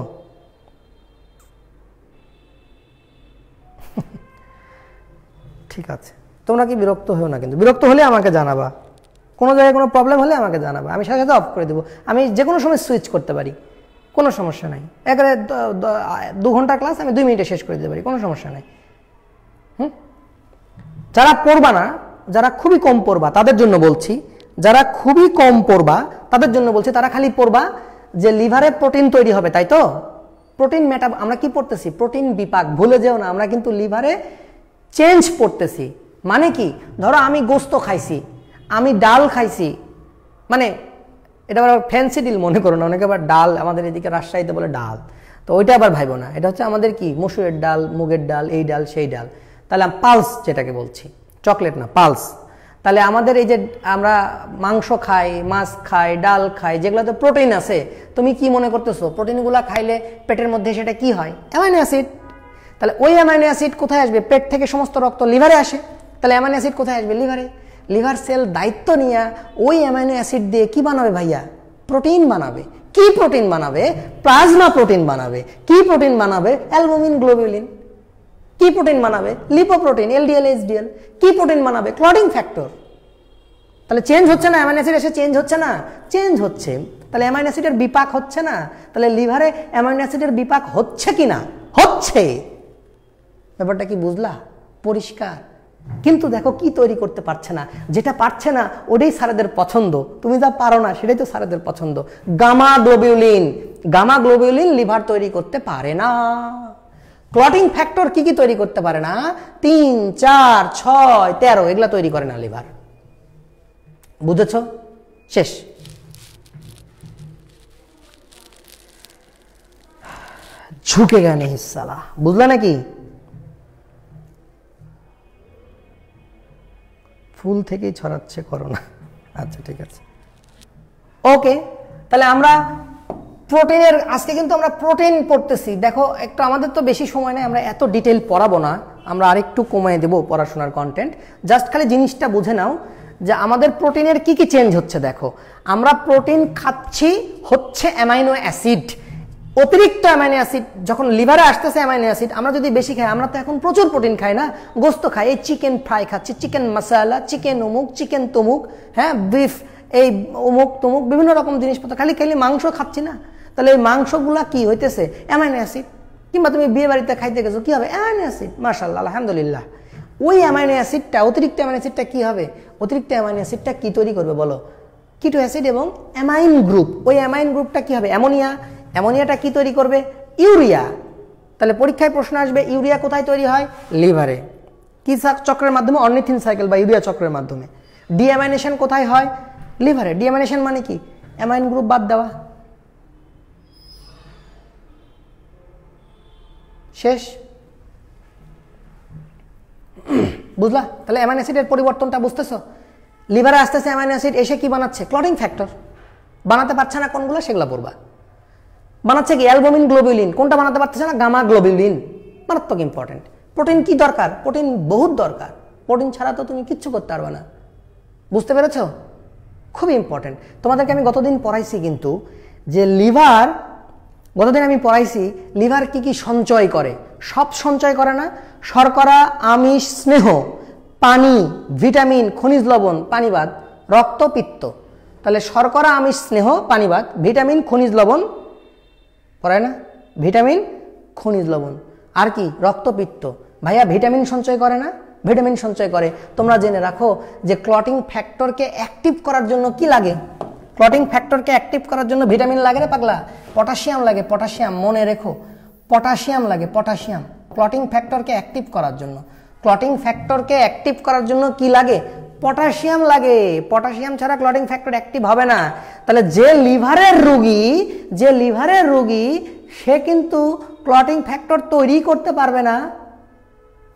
ঠিক আছে, তোমরা কি বিরক্ত হও না, কিন্তু বিরক্ত হলে আমাকে জানাবা, কোনো জায়গায় কোনো প্রবলেম হলে আমাকে জানাবা, আমি সাথে সাথে অফ করে দেবো। আমি যে কোনো সময় সুইচ করতে পারি, কোনো সমস্যা নাই। একেবারে 2 ঘন্টা ক্লাস আমি 2 মিনিটে শেষ করে দিতে পারি, কোনো সমস্যা নাই। যারা পড়বা না, যারা খুবই কম পড়বা তাদের জন্য বলছি, যারা খুবই কম পড়বা তাদের জন্য বলছি, তারা খালি পড়বা যে লিভারে প্রোটিন তৈরি হবে, তাই তো? প্রোটিন আমরা কি পড়তেছি? প্রোটিন বিপাক। ভুলে যেও না, আমরা কিন্তু লিভারে চেঞ্জ পড়তেছি। মানে কি? ধরো আমি গোস্ত খাইছি, আমি ডাল খাইছি, মানে এটা আবার ফ্যান্সি ডিল মনে করো না, অনেকে আবার ডাল, আমাদের এদিকে রাজশাহীতে বলে ডাল, তো ওইটা আবার ভাইবো না। এটা হচ্ছে আমাদের কি, মসুরের ডাল, মুগের ডাল, এই ডাল সেই ডাল। তাহলে পালস যেটাকে বলছি, চকলেট না, পালস। তাহলে আমাদের এই যে আমরা মাংস খাই, মাছ খাই, ডাল খাই, যেগুলোতে প্রোটিন আছে, তুমি কি মনে করতেছো প্রোটিনগুলো খাইলে পেটের মধ্যে সেটা কি হয়? Amino acid. তাহলে ওই অ্যামাইনো অ্যাসিড কোথায় আসবে? পেট থেকে সমস্ত রক্ত লিভারে আসে, তাহলে অ্যামাইনো অ্যাসিড কোথায় আসবে? লিভারে। লিভার সেল দায়িত্ব নিয়ে ওই অ্যামাইনো অ্যাসিড দিয়ে কি বানাবে ভাইয়া? প্রোটিন বানাবে। কি প্রোটিন বানাবে? প্লাজমা প্রোটিন বানাবে। কি প্রোটিন বানাবে? Albumin globulin. কি প্রোটিন বানাবে? Lipoprotein, LDL, HDL. কি প্রোটিন বানাবে? Clotting factor. তাহলে চেঞ্জ হচ্ছে না, অ্যামাইনো অ্যাসিড এসে চেঞ্জ হচ্ছে না, চেঞ্জ হচ্ছে। তাহলে অ্যামাইনো অ্যাসিডের বিপাক হচ্ছে না, তাহলে লিভারে অ্যামাইনো অ্যাসিডের বিপাক হচ্ছে কি না? হচ্ছে। ব্যাপারটা কি বুঝলা? পরিষ্কার। কিন্তু দেখো কি তৈরি করতে পারছে না, যেটা পারছে না ওটাই স্যারেদের পছন্দ, তুমি যা পারো না সেটাই তো স্যারেদের পছন্দ। Gamma globulin, gamma globulin liver তৈরি করতে পারে না। ক্লটিং ফ্যাক্টর কি কি তৈরি করতে পারে না? 3, 4, 6, 13 এগুলা তৈরি করে না লিভার। বুঝেছ? শেষ। ঝুঁকে গেলে হিসালা, বুঝলা নাকি? ফুল থেকেই ছড়াচ্ছে করোনা। আচ্ছা ঠিক আছে, ওকে। তাহলে আমরা প্রোটিনের, আজকে কিন্তু আমরা প্রোটিন পড়তেছি। দেখো একটু, আমাদের তো বেশি সময় নেই, আমরা এত ডিটেইল পড়াবো না, আমরা আরেকটু কমিয়ে দেবো পড়াশোনার কন্টেন্ট। জাস্ট খালি জিনিসটা বুঝে নাও যে আমাদের প্রোটিনের কি কি চেঞ্জ হচ্ছে। দেখো আমরা প্রোটিন খাচ্ছি হচ্ছে অ্যামাইনো অ্যাসিড, অতিরিক্ত অ্যামাইনো অ্যাসিড যখন লিভারে আসতেছে অ্যামাইনো অ্যাসিড, আমরা যদি বেশি খাই, আমরা তো এখন প্রচুর প্রোটিন খাই না, গোস্ত খাই, এই চিকেন ফ্রাই খাচ্ছি, চিকেন মশলা, চিকেন অমুক, চিকেন তমুক, হ্যাঁ বিফ, এই অমুক তমুক বিভিন্ন রকম জিনিসপত্র, খালি খালি মাংস খাচ্ছি না। তাহলে এই মাংসগুলা কি হইতেছে? Amino acid. কিংবা তুমি বিয়ে বাড়িতে খাইতে গেছো, কি হবে? Amino acid. মাশাআল্লাহ, আলহামদুলিল্লাহ। ওই অ্যামাইনো অ্যাসিডটা, অতিরিক্ত অ্যামাইনো অ্যাসিডটা কি হবে? অতিরিক্ত অ্যামাইনো অ্যাসিডটা কি তৈরি করবে বলো? কিটো অ্যাসিড এবং অ্যামাইন গ্রুপ। ওই অ্যামাইন গ্রুপটা কি হবে? অ্যামোনিয়া। অ্যামোনিয়াটা কি তৈরি করবে? ইউরিয়া। তাহলে পরীক্ষায় প্রশ্ন আসবে, ইউরিয়া কোথায় তৈরি হয়? লিভারে। কি চক্রের মাধ্যমে? অর্নিথিন সাইকেল বা ইউরিয়া চক্রের মাধ্যমে। ডিঅ্যামাইনেশন কোথায় হয়? লিভারে। ডিঅ্যামাইনেশন মানে কি? অ্যামাইন গ্রুপ বাদ দেওয়া। শেষ। বুঝলা? তাহলে অ্যামাইনো অ্যাসিডের পরিবর্তনটা বুঝতেছো? লিভারে আসতেছে অ্যামাইনো অ্যাসিড, এসে কি বানাচ্ছে? Clotting factor. বানাতে পারছে না কোনগুলো? সেগুলো পড়বা। বানাচ্ছে কি? Albumin globulin. কোনটা বানাতে পারতেছে না? Gamma globulin. মারাত্মক ইম্পর্টেন্ট। প্রোটিন কি দরকার? প্রোটিন বহুত দরকার। প্রোটিন ছাড়া তো তুমি কিচ্ছু করতে পারবে না। বুঝতে পেরেছ? খুব ইম্পর্টেন্ট। তোমাদেরকে আমি গতদিন পড়াইছি কিন্তু যে লিভার, গতদিন আমি পড়াইছি লিভার কি কি সঞ্চয় করে। সব সঞ্চয় করে না। শর্করা, আমিষ, স্নেহ, পানি, ভিটামিন, খনিজ লবণ, পানিবাদ, রক্ত, পিত্ত। তাহলে শর্করা, আমিষ, স্নেহ, পানিবাদ, ভিটামিন, খনিজ লবণ, পড়ায় না? ভিটামিন, খনিজ লবণ, আর কি? রক্ত, পিত্ত। ভাইয়া ভিটামিন সঞ্চয় করে না? ভিটামিন সঞ্চয় করে। তোমরা জেনে রাখো যে ক্লটিং ফ্যাক্টরকে অ্যাক্টিভ করার জন্য কি লাগে? ক্লটিং ফ্যাক্টরকে অ্যাক্টিভ করার জন্য ভিটামিন লাগে রে পাগলা, পটাশিয়াম লাগে। পটাশিয়াম মনে রেখো, পটাশিয়াম লাগে, পটাশিয়াম ক্লটিং ফ্যাক্টরকে অ্যাক্টিভ করার জন্য। ক্লটিং ফ্যাক্টরকে অ্যাক্টিভ করার জন্য কি লাগে? পটাশিয়াম লাগে। পটাশিয়াম ছাড়া ক্লটিং ফ্যাক্টর অ্যাক্টিভ হবে না। তাহলে যে লিভারের রোগী সে কিন্তু ক্লটিং ফ্যাক্টর তৈরি করতে পারবে না।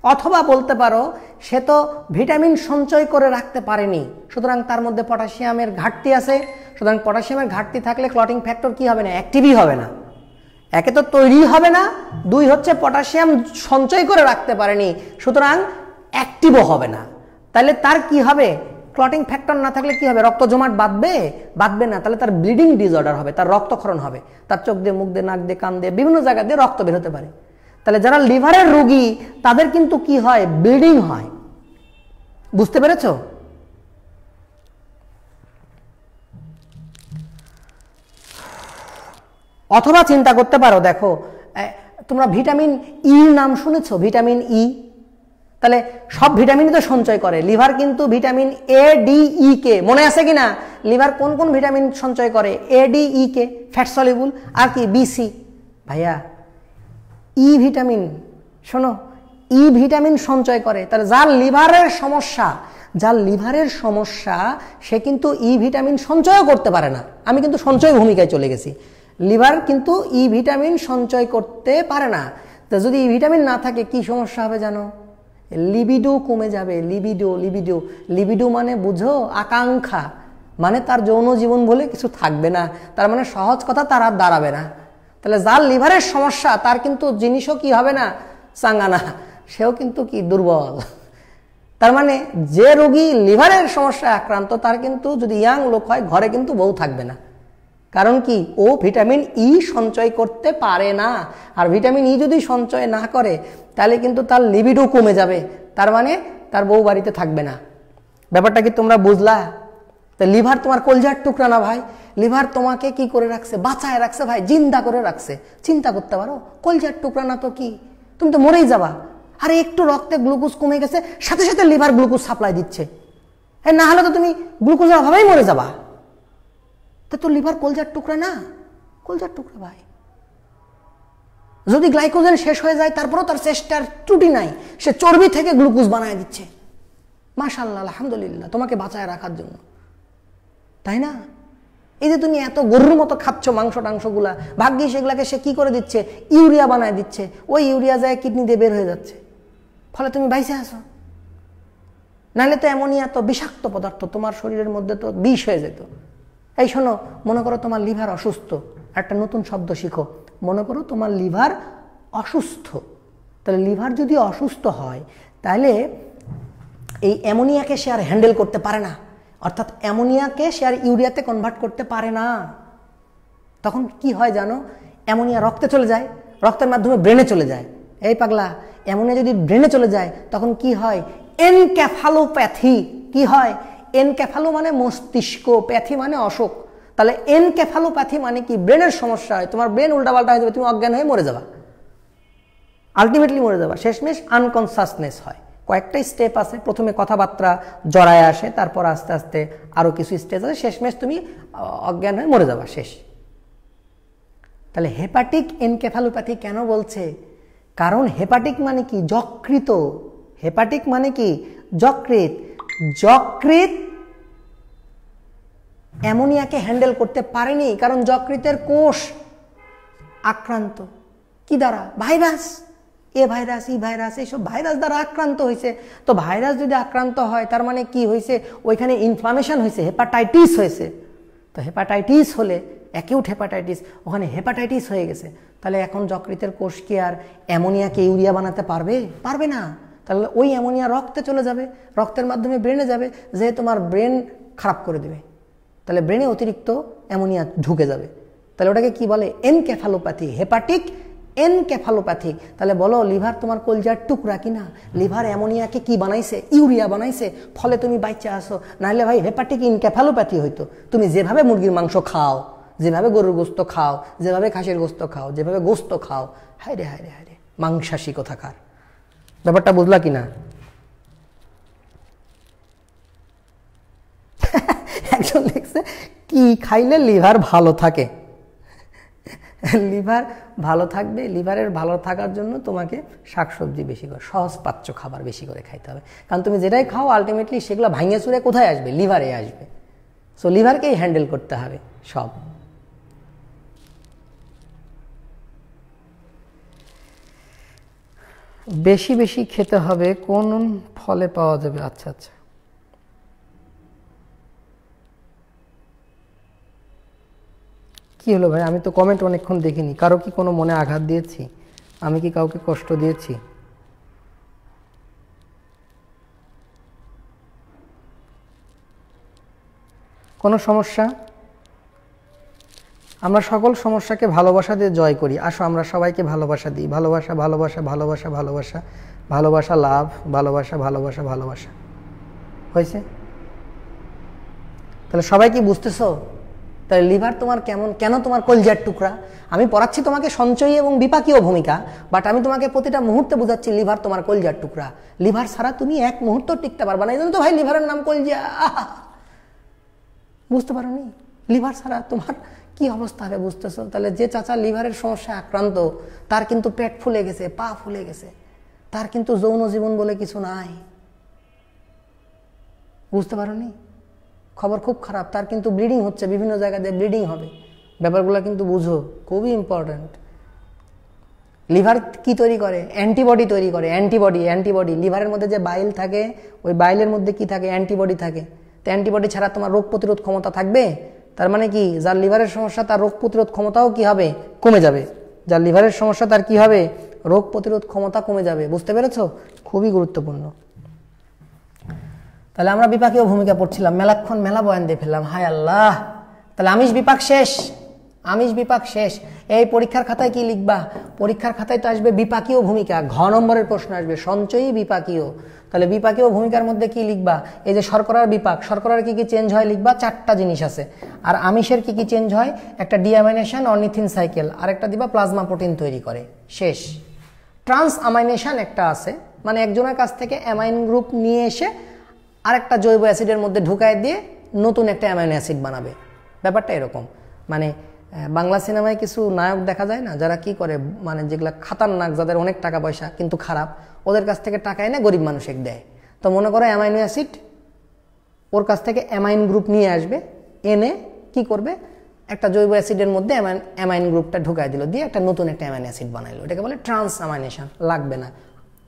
অথবা বলতে পারো সে তো ভিটামিন সঞ্চয় করে রাখতে পারেনি, সুতরাং তার মধ্যে পটাশিয়ামের ঘাটতি আছে। সুতরাং পটাশিয়ামের ঘাটতি থাকলে ক্লটিং ফ্যাক্টর কি হবে না? অ্যাক্টিভই হবে না। একে তো তৈরি হবে না, দুই হচ্ছে পটাশিয়াম সঞ্চয় করে রাখতে পারেনি, সুতরাং অ্যাক্টিভও হবে না। তাহলে তার কি হবে? ক্লটিং ফ্যাক্টর না থাকলে কি হবে? রক্ত জমাট বাঁধবে না। তাহলে তার ব্লিডিং ডিসঅর্ডার হবে, তার রক্তক্ষরণ হবে, তার চোখ দিয়ে, মুখ দিয়ে, নাক দিয়ে, কান দিয়ে, বিভিন্ন জায়গা দিয়ে রক্ত বের হতে পারে। তাহলে যারা লিভারের রোগী তাদের কিন্তু কি হয়? ব্লিডিং হয়। বুঝতে পেরেছ? অথবা চিন্তা করতে পারো, দেখো তোমরা ভিটামিন ই নাম শুনেছো? Vitamin E. তাহলে সব ভিটামিনই তো সঞ্চয় করে লিভার, কিন্তু ভিটামিন এ, ডি, ই কে মনে আছে কিনা? লিভার কোন কোন ভিটামিন সঞ্চয় করে? এ, ডি, ই কে, ফ্যাট সলিবল, আর কি? বিসি। ভাইয়া ই ভিটামিন, শোনো, ই ভিটামিন সঞ্চয় করে। তাহলে যার লিভারের সমস্যা সে কিন্তু ই ভিটামিন সঞ্চয়ও করতে পারে না। আমি কিন্তু সঞ্চয় ভূমিকায় চলে গেছি। লিভার কিন্তু ই ভিটামিন সঞ্চয় করতে পারে না। তো যদি ই ভিটামিন না থাকে কি সমস্যা হবে জানো? লিবিডো কমে যাবে। লিবিডো মানে বুঝো? আকাঙ্ক্ষা, মানে তার যৌন জীবন বলে কিছু থাকবে না। তার মানে সহজ কথা, তার আর দাঁড়াবে না। তাহলে যার লিভারের সমস্যা তার কিন্তু জিনিসও কি হবে না? চাঙ্গা না, সেও কিন্তু কি? দুর্বল। তার মানে যে রোগী লিভারের সমস্যা আক্রান্ত তার কিন্তু যদি ইয়াং লোক হয় ঘরে কিন্তু বউ থাকবে না। কারণ কি? ও ভিটামিন ই সঞ্চয় করতে পারে না। আর ভিটামিন ই যদি সঞ্চয় না করে তাহলে কিন্তু তার লিবিডো কমে যাবে, তার মানে তার বউ বাড়িতে থাকবে না। ব্যাপারটা কি তোমরা বুঝলা? তো লিভার তোমার কলজার টুকরা না ভাই? লিভার তোমাকে কি করে রাখছে? বাঁচায় রাখছে ভাই, জিন্দা করে রাখছে। চিন্তা করতে পারো, কলজার টুকরা না তো কি, তুমি তো মরেই যাবা। আরে একটু রক্তে গ্লুকোজ কমে গেছে, সাথে সাথে লিভার গ্লুকোজ সাপ্লাই দিচ্ছে, না হলে তো তুমি গ্লুকোজের অভাবেই মরে যাবা। তো লিভার কলজার টুকরা না? কলজার টুকরা ভাই। যদি গ্লাইকোজেন শেষ হয়ে যায় তারপরেও তার চেষ্টার ত্রুটি নাই, সে চর্বি থেকে গ্লুকোজ বানায় দিচ্ছে। মাশাআল্লাহ, আলহামদুলিল্লাহ, তোমাকে বাঁচায় রাখার জন্য, তাই না? এই যে তুমি এত গরুর মতো খাচ্ছ মাংস টাংসগুলা, ভাগ্যিস সেগুলাকে সে কি করে দিচ্ছে, ইউরিয়া বানায় দিচ্ছে। ওই ইউরিয়া যায় কিডনি দিয়ে বের হয়ে যাচ্ছে, ফলে তুমি বাইসে আসো। নাহলে তো অ্যামোনিয়া তো বিষাক্ত পদার্থ, তোমার শরীরের মধ্যে তো বিষ হয়ে যেত। এই শোনো, মনে করো তোমার লিভার অসুস্থ, একটা নতুন শব্দ শিখো। মনে করো তোমার লিভার অসুস্থ, তাহলে লিভার যদি অসুস্থ হয় তাহলে এই অ্যামোনিয়াকে সে আর হ্যান্ডেল করতে পারে না, অর্থাৎ অ্যামোনিয়াকে সে আর ইউরিয়াতে কনভার্ট করতে পারে না। তখন কি হয় জানো? অ্যামোনিয়া রক্তে চলে যায়, রক্তের মাধ্যমে ব্রেনে চলে যায়। এই পাগলা, অ্যামোনিয়া যদি ব্রেনে চলে যায় তখন কি হয়? এনকেফালোপ্যাথি। কি হয়? এনকেফালো মানে মস্তিষ্ক, প্যাথি মানে অসুখ। তাহলে এনকেফালোপ্যাথি মানে কি? ব্রেনের সমস্যা হয়, তোমার ব্রেন উল্টাপাল্টা হয়ে যাবে, তুমি অজ্ঞান হয়ে মরে যাবা, আলটিমেটলি মরে যাবা। শেষমেশ আনকনসাসনেস হয়। কয়েকটা স্টেপ আছে, প্রথমে কথাবার্তা জড়ায় আসে, তারপর আস্তে আস্তে আরো কিছু স্টেজ আছে, শেষমেশ তুমি অজ্ঞান হয়ে মরে যাবা, শেষ। তাহলে হেপাটিক এনকেফালোপ্যাথি কেন বলছে? কারণ হেপাটিক মানে কি? যকৃত। হেপাটিক মানে কি? যকৃত। যকৃত অ্যামোনিয়াকে হ্যান্ডেল করতে পারেনি, কারণ যকৃতের কোষ আক্রান্ত। কি দ্বারা? ভাইরাস। এ ভাইরাস, ই ভাইরাস, এইসব ভাইরাস দ্বারা আক্রান্ত হয়েছে। তো ভাইরাস যদি আক্রান্ত হয় তার মানে কি হয়েছে? ওইখানে ইনফ্লামেশন হয়েছে, হেপাটাইটিস হয়েছে। তো হেপাটাইটিস হলে, অ্যাকিউট হেপাটাইটিস, ওখানে হেপাটাইটিস হয়ে গেছে। তাহলে এখন যকৃতের কোষ কি আর অ্যামোনিয়াকে ইউরিয়া বানাতে পারবে? পারবে না। তাহলে ওই অ্যামোনিয়া রক্তে চলে যাবে, রক্তের মাধ্যমে ব্রেনে যাবে, যে তোমার ব্রেন খারাপ করে দেবে। তাহলে ব্রেনে অতিরিক্ত অ্যামোনিয়া ঢুকে যাবে। তাহলে ওটাকে কি বলে? Encephalopathy, hepatic encephalopathy. তাহলে বলো, লিভার তোমার কলজার টুকরা কিনা? লিভার অ্যামোনিয়াকে কি বানাইছে? ইউরিয়া বানাইছে, ফলে তুমি বাইচে আসো। নাহলে ভাই হেপাটিক এনকেফালোপ্যাথি হইতো। তুমি যেভাবে মুরগির মাংস খাও, যেভাবে গরুর গোস্ত খাও, যেভাবে খাসির গোস্ত খাও, যেভাবে গোস্ত খাও, হায় রে হায় রে হায় রে, মাংসাশী কোথাকার। ব্যাপারটা বুঝলা কিনা? একজন লিখছে, কি খাইলে লিভার ভালো থাকে? লিভার ভালো থাকবে, লিভারের ভালো থাকার জন্য তোমাকে শাকসবজি বেশি করে, সহজ পাচ্য খাবার বেশি করে খাইতে হবে। কারণ তুমি যেটাই খাও আলটিমেটলি সেগুলো ভাঙিয়ে চুরে কোথায় আসবে? লিভারে আসবে। সো লিভারকেই হ্যান্ডেল করতে হবে সব। বেশি বেশি খেতে হবে, কোন ফলে পাওয়া যাবে? আচ্ছা আচ্ছা, কি হলো ভাই? আমি তো কমেন্ট অনেকক্ষণ দেখিনি। কারো কি কোনো মনে আঘাত দিয়েছি? আমি কি কাউকে কষ্ট দিয়েছি? কোনো সমস্যা? আমরা সকল সমস্যাকে ভালোবাসা দিয়ে জয় করি। আসো আমরা সবাইকে ভালোবাসা দিই। ভালোবাসা, ভালোবাসা, ভালোবাসা, ভালোবাসা, ভালোবাসা, লাভ, ভালোবাসা, ভালোবাসা, ভালোবাসা। হয়েছে? তাহলে সবাই কি বুঝতেছো? তাহলে লিভার তোমার কেমন, কেন তোমার কলজার টুকরা? আমি পড়াচ্ছি তোমাকে সঞ্চয়ী এবং বিপাকীয় ভূমিকা, বাট আমি তোমাকে প্রতিটা মুহূর্তে বোঝাচ্ছি লিভার তোমার কলজার টুকরা। লিভার ছাড়া তুমি এক মুহূর্ত টিকতে পারবা না। এই জন্য তো ভাই লিভারের নাম কলজা। বুঝতে পারো নি? লিভার ছাড়া তোমার কি অবস্থা হবে, বুঝতেছো? তাহলে যে চাচা লিভারের সমস্যায় আক্রান্ত, তার কিন্তু পেট ফুলে গেছে, পা ফুলে গেছে, তার কিন্তু যৌন জীবন বলে কিছু নাই। বুঝতে পারো নি? খবর খুব খারাপ, তার কিন্তু ব্লিডিং হচ্ছে, বিভিন্ন জায়গা দিয়ে ব্লিডিং হবে। ব্যাপারগুলো কিন্তু বুঝো, খুবই ইম্পর্টেন্ট। লিভার কি তৈরি করে? অ্যান্টিবডি তৈরি করে। Antibody, antibody. লিভারের মধ্যে যে বাইল থাকে, ওই বাইলের মধ্যে কি থাকে? অ্যান্টিবডি থাকে। তো অ্যান্টিবডি ছাড়া তোমার রোগ প্রতিরোধ ক্ষমতা থাকবে? তার মানে কি, যার লিভারের সমস্যা তার রোগ প্রতিরোধ ক্ষমতাও কি হবে? কমে যাবে। যার লিভারের সমস্যা তার কি হবে? রোগ প্রতিরোধ ক্ষমতা কমে যাবে। বুঝতে পেরেছো? খুবই গুরুত্বপূর্ণ। তাহলে আমরা বিপাকীয় ভূমিকা পড়ছিলাম, মেলাক্ষণ মেলা বয়ান দিয়ে ফেললাম। হায় আল্লাহ! তাহলে আমিষ বিপাক শেষ, আমিষ বিপাক শেষ। এই পরীক্ষার খাতায় কি লিখবা? পরীক্ষার খাতায় তো আসবে বিপাকীয় ভূমিকা, ঘ নম্বরের প্রশ্ন আসবে সঞ্চয়ী বিপাকীয়। তাহলে বিপাকীয় ভূমিকার মধ্যে কি লিখবা? এই যে শর্করার বিপাক, শর্করার কি কি চেঞ্জ হয় লিখবা, 4টা জিনিস আছে। আর আমিষের কি কি চেঞ্জ হয়? একটা ডিঅ্যামাইনেশন অর্নিথিন সাইকেল, আর একটা দিবা প্লাজমা প্রোটিন তৈরি করে, শেষ। ট্রান্স অ্যামাইনেশন একটা আছে, মানে একজনের কাছ থেকে অ্যামাইন গ্রুপ নিয়ে এসে আরেকটা জৈব অ্যাসিডের মধ্যে ঢুকায় দিয়ে নতুন একটা অ্যামাইনো অ্যাসিড বানাবে। ব্যাপারটা এরকম। মানে বাংলা সিনেমায় কিছু নায়ক দেখা যায় না, যারা কি করে, মানে যেগুলা খাতারনাক, যাদের অনেক টাকা পয়সা কিন্তু খারাপ, ওদের কাছ থেকে টাকা এনে গরিব মানুষকে দেয়। তো মনে করো অ্যামাইনো অ্যাসিড, ওর কাছ থেকে অ্যামাইন গ্রুপ নিয়ে আসবে, এনে কি করবে, একটা জৈব অ্যাসিডের মধ্যে অ্যামাইন গ্রুপটা ঢুকাই দিল, দিয়ে একটা নতুন একটা অ্যামাইনো অ্যাসিড বানাইলো। এটাকে বলে ট্রান্স অ্যামাইনেশন। লাগবে না,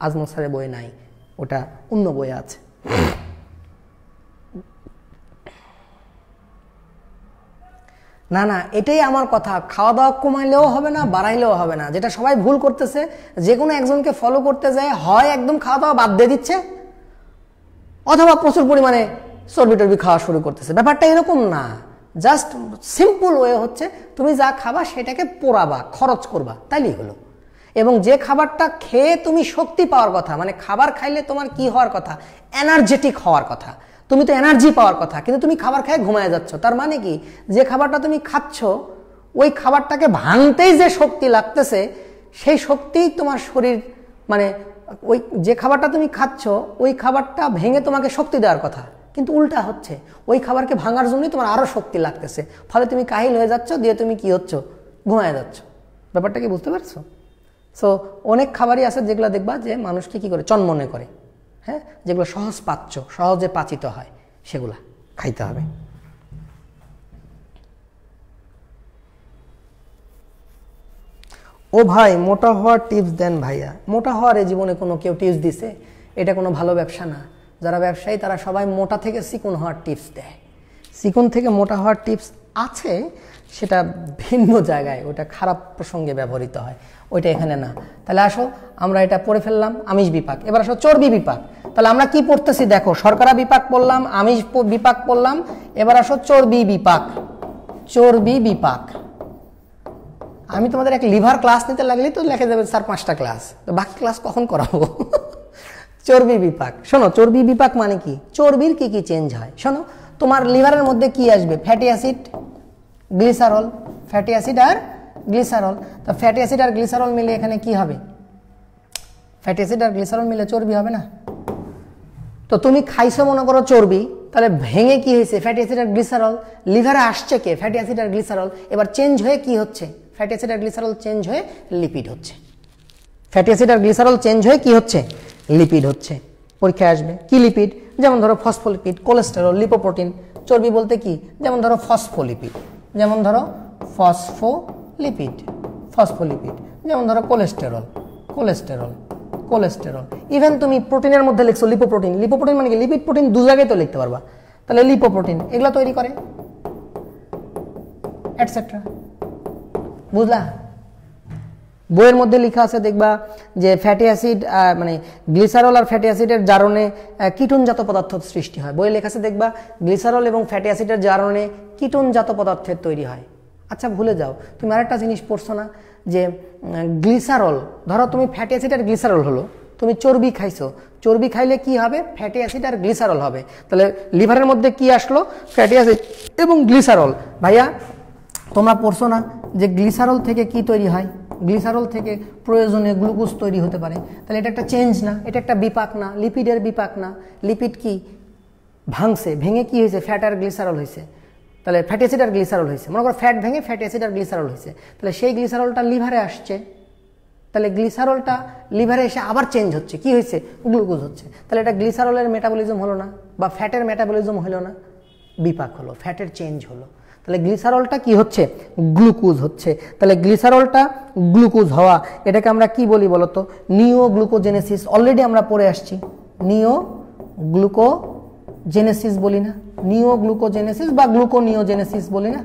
আজমল স্যারের বই নাই, ওটা অন্য বইয়ে আছে। না না, এটাই আমার কথা, খাওয়া দাওয়া কমাইলেও হবে না, বাড়াইলেও হবে না। যেটা সবাই ভুল করতেছে, যে কোনো একজনকে ফলো করতে যায়, হয় একদম খাওয়া দাওয়া বাদ দিয়ে দিচ্ছে, অথবা প্রচুর পরিমাণে চর্বি টর্বি খাওয়া শুরু করতেছে। ব্যাপারটা এরকম না, জাস্ট সিম্পল ওয়ে হচ্ছে তুমি যা খাবা সেটাকে পোড়াবা, খরচ করবা, তাইলেই হলো। এবং যে খাবারটা খেয়ে তুমি শক্তি পাওয়ার কথা, মানে খাবার খাইলে তোমার কি হওয়ার কথা, এনার্জেটিক হওয়ার কথা, তুমি তো এনার্জি পাওয়ার কথা, কিন্তু তুমি খাবার খেয়ে ঘুমায় যাচ্ছ। তার মানে কি, যে খাবারটা তুমি খাচ্ছ ওই খাবারটাকে ভাঙতেই যে শক্তি লাগতেছে, সেই শক্তিই তোমার শরীর, মানে ওই যে খাবারটা তুমি খাচ্ছ ওই খাবারটা ভেঙে তোমাকে শক্তি দেওয়ার কথা, কিন্তু উল্টা হচ্ছে, ওই খাবারকে ভাঙার জন্যই তোমার আরো শক্তি লাগতেছে, ফলে তুমি কাহিল হয়ে যাচ্ছ, দিয়ে তুমি কি হচ্ছ, ঘুমায় যাচ্ছ। ব্যাপারটা কি বুঝতে পারছো? সো অনেক খাবারই আছে যেগুলো দেখবা যে মানুষকে কি করে চনমনে করে, হ্যাঁ, যেগুলো সহজ পাচ্য, সহজে পাচিত হয়, সেগুলা খাইতে হবে। ও ভাই, মোটা হওয়ার টিপস দেন ভাইয়া। মোটা হওয়ার এই জীবনে কোনো কেউ টিপস দিছে? এটা কোনো ভালো ব্যবসা না। যারা ব্যবসায়ী তারা সবাই মোটা থেকে চিকন হওয়ার টিপস দেয়। চিকন থেকে মোটা হওয়ার টিপস আছে, সেটা ভিন্ন জায়গায়, ওটা খারাপ প্রসঙ্গে ব্যবহৃত হয়, ওইটা এখানে না। তাহলে আসো আমরা এটা পড়ে ফেললাম, আমিষ বিপাক। এবার আসো চর্বি বিপাক। তাহলে আমরা কি পড়তেছি দেখো, শর্করা বিপাক পড়লাম, আমিষ বিপাক পড়লাম, এবার আসো চর্বি বিপাক। চর্বি বিপাক, আমি তোমাদের এক লিভার ক্লাস নিতে লাগলেই তো লেখে যাবে 4-5টা ক্লাস, তো বাকি ক্লাস কখন করাবো? চর্বি বিপাক, শোনো, চর্বি বিপাক মানে কি, চর্বির কি কি চেঞ্জ হয়। শোনো, তোমার লিভারের মধ্যে কি আসবে, fatty acid, glycerol, fatty acid আর গ্লিসারল। তো ফ্যাটি অ্যাসিড আর গ্লিসারল মিলে এখানে কি হবে, ফ্যাটি অ্যাসিড আর গ্লিসারল মিলে চর্বি হবে না? তো তুমি খাইছো মনে করো চর্বি, তাহলে ভেঙে কি হয়েছে, ফ্যাটি অ্যাসিড আর গ্লিসারল, লিভারে আসছে কে, ফ্যাটি অ্যাসিড আর গ্লিসারল, এবার চেঞ্জ হয়ে কি হচ্ছে, ফ্যাটি অ্যাসিড আর গ্লিসারল চেঞ্জ হয়ে লিপিড হচ্ছে। ফ্যাটি অ্যাসিড আর গ্লিসারল চেঞ্জ হয়ে কি হচ্ছে, লিপিড হচ্ছে। পরীক্ষায় আসবে কি লিপিড, যেমন ধরো ফসফোলিপিড, কোলেস্টেরল, লিপোপ্রোটিন। চর্বি বলতে কি, যেমন ধরো ফসফোলিপিড, যেমন ধরো ফসফোলিপিড, ফসফোলিপিড, যেমন ধরো কোলেস্টেরল, কোলেস্টেরল, কোলেস্টেরল। ইভেন তুমি প্রোটিনের মধ্যে লিখছো লিপোপ্রোটিন, লিপোপ্রোটিন মানে কি, লিপিড প্রোটিন দু জায়গায় তো লিখতে পারবা, তাহলে লিপোপ্রোটিন এগুলা তৈরি করে, এটসেট্রা। বুঝলা? বইয়ের মধ্যে লেখা আছে দেখবা যে ফ্যাটি অ্যাসিড, মানে গ্লিসারল আর ফ্যাটি অ্যাসিডের জারণে কিটোনজাত পদার্থ সৃষ্টি হয়। বইয়ে লেখা আছে দেখবা গ্লিসারল এবং ফ্যাটি অ্যাসিডের জারণে কিটোনজাত পদার্থের তৈরি হয়। আচ্ছা ভুলে যাও, তুমি আরেকটা জিনিস পড়ছো না, যে গ্লিসারল, ধরো তুমি ফ্যাটি অ্যাসিড আর গ্লিসারল হলো, তুমি চর্বি খাইছো, চর্বি খাইলে কি হবে, ফ্যাটি অ্যাসিড আর গ্লিসারল হবে। তাহলে লিভারের মধ্যে কি আসলো, ফ্যাটি অ্যাসিড এবং গ্লিসারল। ভাইয়া তোমরা পড়ছো না যে গ্লিসারল থেকে কি তৈরি হয়, গ্লিসারল থেকে প্রয়োজনীয় গ্লুকোজ তৈরি হতে পারে। তাহলে এটা একটা চেঞ্জ না, এটা একটা বিপাক না, লিপিডের বিপাক না। লিপিড কি ভাঙছে, ভেঙে কি হয়েছে, ফ্যাট আর গ্লিসারল হয়েছে। তাহলে ফ্যাটি অ্যাসিড আর গ্লিসারল হয়েছে, মনে করো ফ্যাট ভেঙে ফ্যাটি অ্যাসিড আর গ্লিসারল হয়েছে, তাহলে সেই গ্লিসারলটা লিভারে আসছে, তাহলে গ্লিসারলটা লিভারে এসে আবার চেঞ্জ হচ্ছে, কি হয়েছে, গ্লুকোজ হচ্ছে। তাহলে এটা গ্লিসারলের মেটাবলিজম হলো না, বা ফ্যাটের মেটাবলিজম হলো না, বিপাক হলো, ফ্যাটের চেঞ্জ হলো। তাহলে গ্লিসারলটা কি হচ্ছে, গ্লুকোজ হচ্ছে। তাহলে গ্লিসারলটা গ্লুকোজ হওয়া, এটাকে আমরা কি বলি বলতো, নিওগ্লুকোজেনেসিস। অলরেডি আমরা পড়ে আসছি, নিওগ্লুকোজেনেসিস বলি না, নিওগ্লুকোজেনেসিস বা গ্লুকোনিওজেনেসিস বলি না।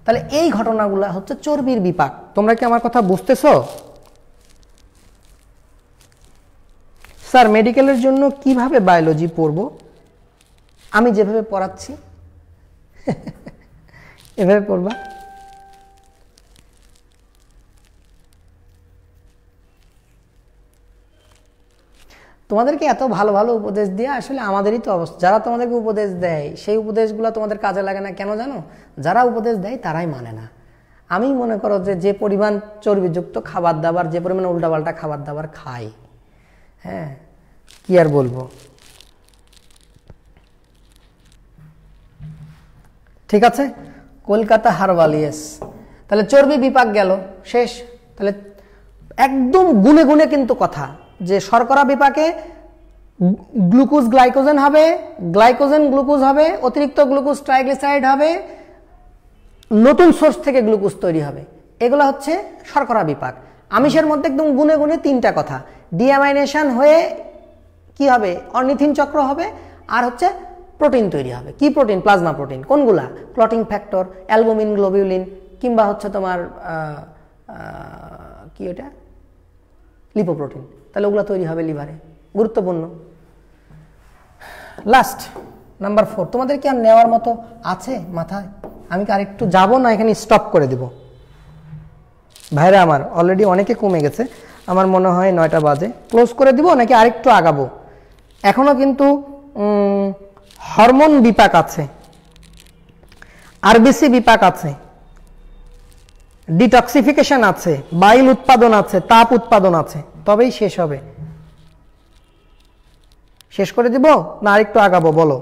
তাহলে এই ঘটনাগুলো হচ্ছে চর্বির বিপাক। তোমরা কি আমার কথা বুঝতেছো? স্যার মেডিকেলের জন্য কিভাবে বায়োলজি পড়বো? আমি যেভাবে পড়াচ্ছি এভাবে পড়বা, তোমাদেরকে এত ভালো ভালো উপদেশ দিয়ে আসলে আমাদেরই তো অবস্থা। যারা তোমাদেরকে উপদেশ দেয় সেই উপদেশগুলো তোমাদের কাজে লাগে না কেন জানো? যারা উপদেশ দেয় তারাই মানে না। আমি মনে করো যে পরিমাণ চর্বিযুক্ত খাবার দাবার, যে পরিমাণ উল্টাপাল্টা খাবার দাবার খাই, হ্যাঁ কি আর বলবো। ঠিক আছে, কলকাতা হারবাল, ইয়েস। তাহলে চর্বি বিপাক গেল, শেষ। তাহলে একদম গুনে গুনে কিন্তু কথা, যে শর্করা বিপাকে গ্লুকোজ গ্লাইকোজেন হবে, গ্লাইকোজেন গ্লুকোজ হবে, অতিরিক্ত গ্লুকোজ ট্রাইগ্লিসারাইড হবে, নতুন সোর্স থেকে গ্লুকোজ তৈরি হবে। এগুলো হচ্ছে শর্করা বিপাক। আমিষের মধ্যে একদম গুনে গুনে তিনটা কথা, ডিঅ্যামাইনেশন হয়ে কি হবে, অর্নিথিন চক্র হবে, আর হচ্ছে প্রোটিন তৈরি হবে। কি প্রোটিন? Plasma protein. কোনগুলা? ক্লটিং ফ্যাক্টর, অ্যালবুমিন, গ্লোবিউলিন, কিংবা হচ্ছে তোমার কি ওটা, লিপোপ্রোটিন। তাহলে ওগুলো তৈরি হবে লিভারে, গুরুত্বপূর্ণ। লাস্ট নাম্বার 4, তোমাদের কি আর নেওয়ার মতো আছে মাথায়? আমি কি আর একটু যাবো না এখানে স্টপ করে দিব? ভাইরা আমার অলরেডি অনেকে কমে গেছে, আমার মনে হয় 9টা বাজে, ক্লোজ করে দিব নাকি আরেকটু আগাবো? এখনো কিন্তু হরমোন বিপাক আছে, আরবিসি বিপাক আছে, ডিটক্সিফিকেশন আছে, বাইল উৎপাদন আছে, তাপ উৎপাদন আছে, তবেই শেষ হবে। শেষ করে দিব না আরেকটু আগাবো বলো?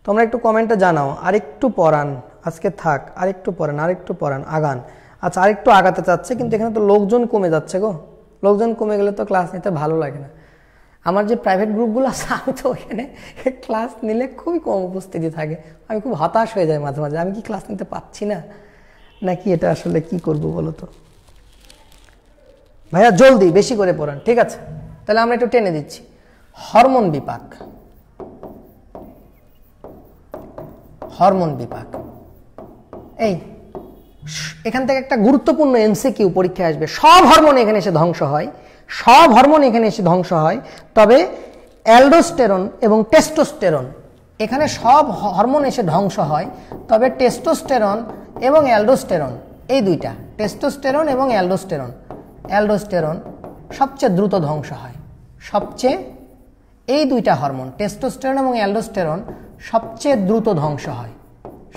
তোমরা একটু কমেন্টে জানাও। আরেকটু পড়ান, আজকে থাক, আরেকটু পড়ান, আরেকটু পড়ান, আগান। আচ্ছা আরেকটু আগাতে চাচ্ছে, কিন্তু এখানে তো লোকজন কমে যাচ্ছে গো। লোকজন কমে গেলে তো ক্লাস নিতে ভালো লাগে না। আমার যে প্রাইভেট গ্রুপগুলো আছে, আমি তো ওখানে ক্লাস নিলে খুবই কম উপস্থিতি থাকে। আমি খুব হতাশ হয়ে যাই মাঝে মাঝে, আমি কি ক্লাস নিতে পারছি না নাকি এটা আসলে কি করব বলো তো? ভাইয়া জলদি বেশি করে পড়ান, ঠিক আছে? তাহলে আমরা একটু টেনে দিচ্ছি। হরমোন বিপাক, হরমোন বিপাক। এই এখান থেকে একটা গুরুত্বপূর্ণ এমসিকিউ পরীক্ষায় আসবে। সব হরমোন এখানে এসে ধ্বংস হয়, সব হরমোন এখানে এসে ধ্বংস হয়, তবে অ্যালডোস্টেরন এবং টেস্টোস্টেরন, এখানে সব হরমোন এসে ধ্বংস হয়, তবে টেস্টোস্টেরন এবং অ্যালডোস্টেরন, এই দুইটা, টেস্টোস্টেরন এবং অ্যালডোস্টেরন, অ্যালডোস্টেরন সবচেয়ে দ্রুত ধ্বংস হয়। সবচেয়ে, এই দুইটা হরমোন টেস্টোস্টেরন এবং অ্যালডোস্টেরন সবচেয়ে দ্রুত ধ্বংস হয়।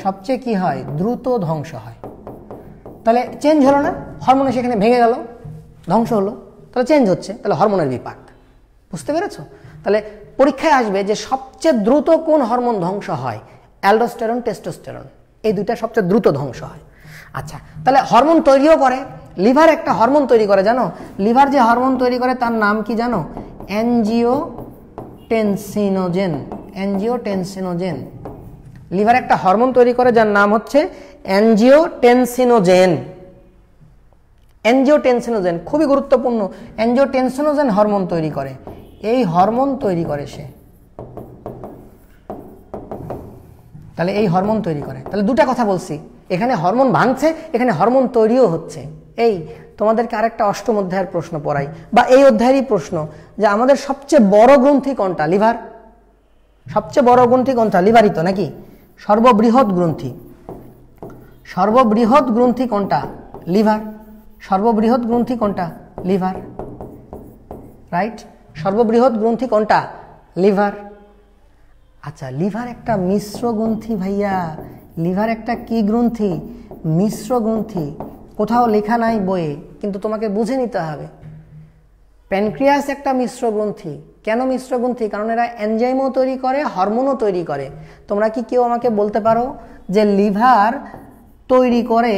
সবচেয়ে কি হয়? দ্রুত ধ্বংস হয়। তাহলে চেঞ্জ হলো না? হরমোন সেখানে ভেঙে গেল, ধ্বংস হলো, তাহলে চেঞ্জ হচ্ছে, তাহলে হরমোনের বিপাক। বুঝতে পেরেছ? তাহলে পরীক্ষায় আসবে যে সবচেয়ে দ্রুত কোন হরমোন ধ্বংস হয়, অ্যালডোস্টেরন, টেস্টোস্টেরন, এই দুইটা সবচেয়ে দ্রুত ধ্বংস হয়। আচ্ছা, তাহলে হরমোন তৈরিও করে, লিভার একটা হরমোন তৈরি করে, জানো? লিভার যে হরমোন তৈরি করে তার নাম কি জানো? অ্যাঞ্জিওটেনসিনোজেন। অ্যাঞ্জিওটেনসিনোজেন। লিভার একটা হরমোন তৈরি করে যার নাম হচ্ছে অ্যাঞ্জিওটেনসিনোজেন। অ্যাঞ্জিওটেনসিনোজেন খুবই গুরুত্বপূর্ণ। অ্যাঞ্জিওটেনসিনোজেন হরমোন তৈরি করে, এই হরমোন তৈরি করে সে। তাহলে এই হরমোন তৈরি করে। তাহলে দুটা কথা বলছি, এখানে হরমোন ভাঙছে, এখানে হরমোন তৈরিও হচ্ছে। এই তোমাদেরকে আরেকটা অষ্টম অধ্যায়ের প্রশ্ন পড়াই, বা এই অধ্যায়েরই প্রশ্ন, যে আমাদের সবচেয়ে বড় গ্রন্থি কোনটা? লিভার। সবচেয়ে বড় গ্রন্থি কোনটা? লিভারই তো নাকি? সর্ববৃহৎ গ্রন্থি, সর্ববৃহৎ গ্রন্থি কোনটা? লিভার। সর্ববৃহৎ গ্রন্থি কোনটা? Liver, right? সর্ববৃহৎ গ্রন্থি কোনটা? লিভার। আচ্ছা, লিভার একটা মিশ্র গ্রন্থি ভাইয়া। লিভার একটা কি গ্রন্থি? মিশ্র গ্রন্থি। কোথাও লেখা নাই বইয়ে, কিন্তু তোমাকে বুঝে নিতে হবে। প্যানক্রিয়াস একটা মিশ্র গ্রন্থি। কেন মিশ্র গ্রন্থি? কারণ এরা এনজাইমও তৈরি করে, হরমোনও তৈরি করে। তোমরা কি কেউ আমাকে বলতে পারো যে লিভার তৈরি করে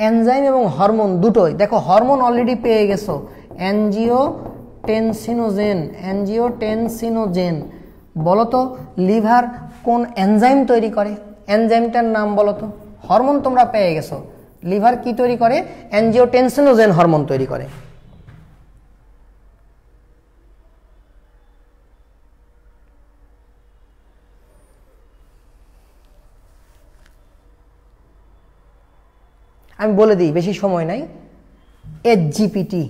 এনজাইম এবং হরমোন দুটোই? দেখো হরমোন অলরেডি পেয়ে গেছো, অ্যাঞ্জিওটেনসিনোজেন। অ্যাঞ্জিওটেনসিনোজেন। বলো তো লিভার কোন এনজাইম তৈরি করে? এনজাইমটার নাম বলো তো। হরমোন তোমরা পেয়ে গেছো, লিভার কি তৈরি করে? অ্যাঞ্জিওটেনসিনোজেন হরমোন তৈরি করে। আমি বলে দিই, বেশি সময় নাই। এইচজিপিটি।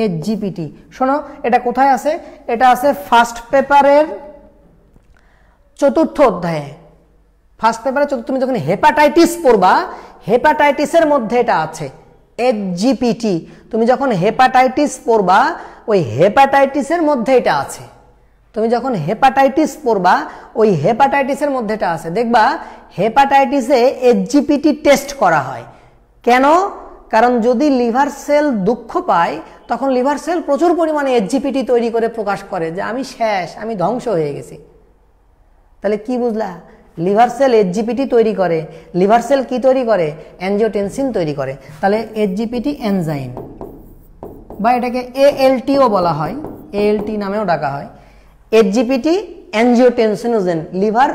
এইচজিপিটি শোনো, এটা কোথায় আছে? এটা আছে ফার্স্ট পেপারের 4র্থ অধ্যায়ে। ফার্স্ট পেপারে তুমি যখন হেপাটাইটিস পড়বা, হেপাটাইটিসের মধ্যে এটা আছে। এইচজিপিটি। তুমি যখন হেপাটাইটিস পড়বা ওই হেপাটাইটিসের মধ্যে এটা আছে। তুমি যখন হেপাটাইটিস পড়বা ওই হেপাটাইটিসের মধ্যে এটা আছে। দেখবা হেপাটাইটিসে এইচজিপিটি টেস্ট করা হয়। কেন? কারণ যদি লিভার সেল দুঃখ পায় তখন লিভার সেল প্রচুর পরিমাণে এইচজিপিটি তৈরি করে প্রকাশ করে যে আমি শেষ, আমি ধ্বংস হয়ে গেছি। তাহলে কি বুঝলা? লিভার সেল এইচজিপিটি তৈরি করে। লিভার সেল কি তৈরি করে? অ্যানজিওটেনসিন তৈরি করে। তাহলে এইচজিপিটি এনজাইম, বা এটাকে এএলটিও বলা হয়, এএলটি নামেও ডাকা হয়। এইচজিপিটি অ্যানজিওটেনসিনোজেন, লিভার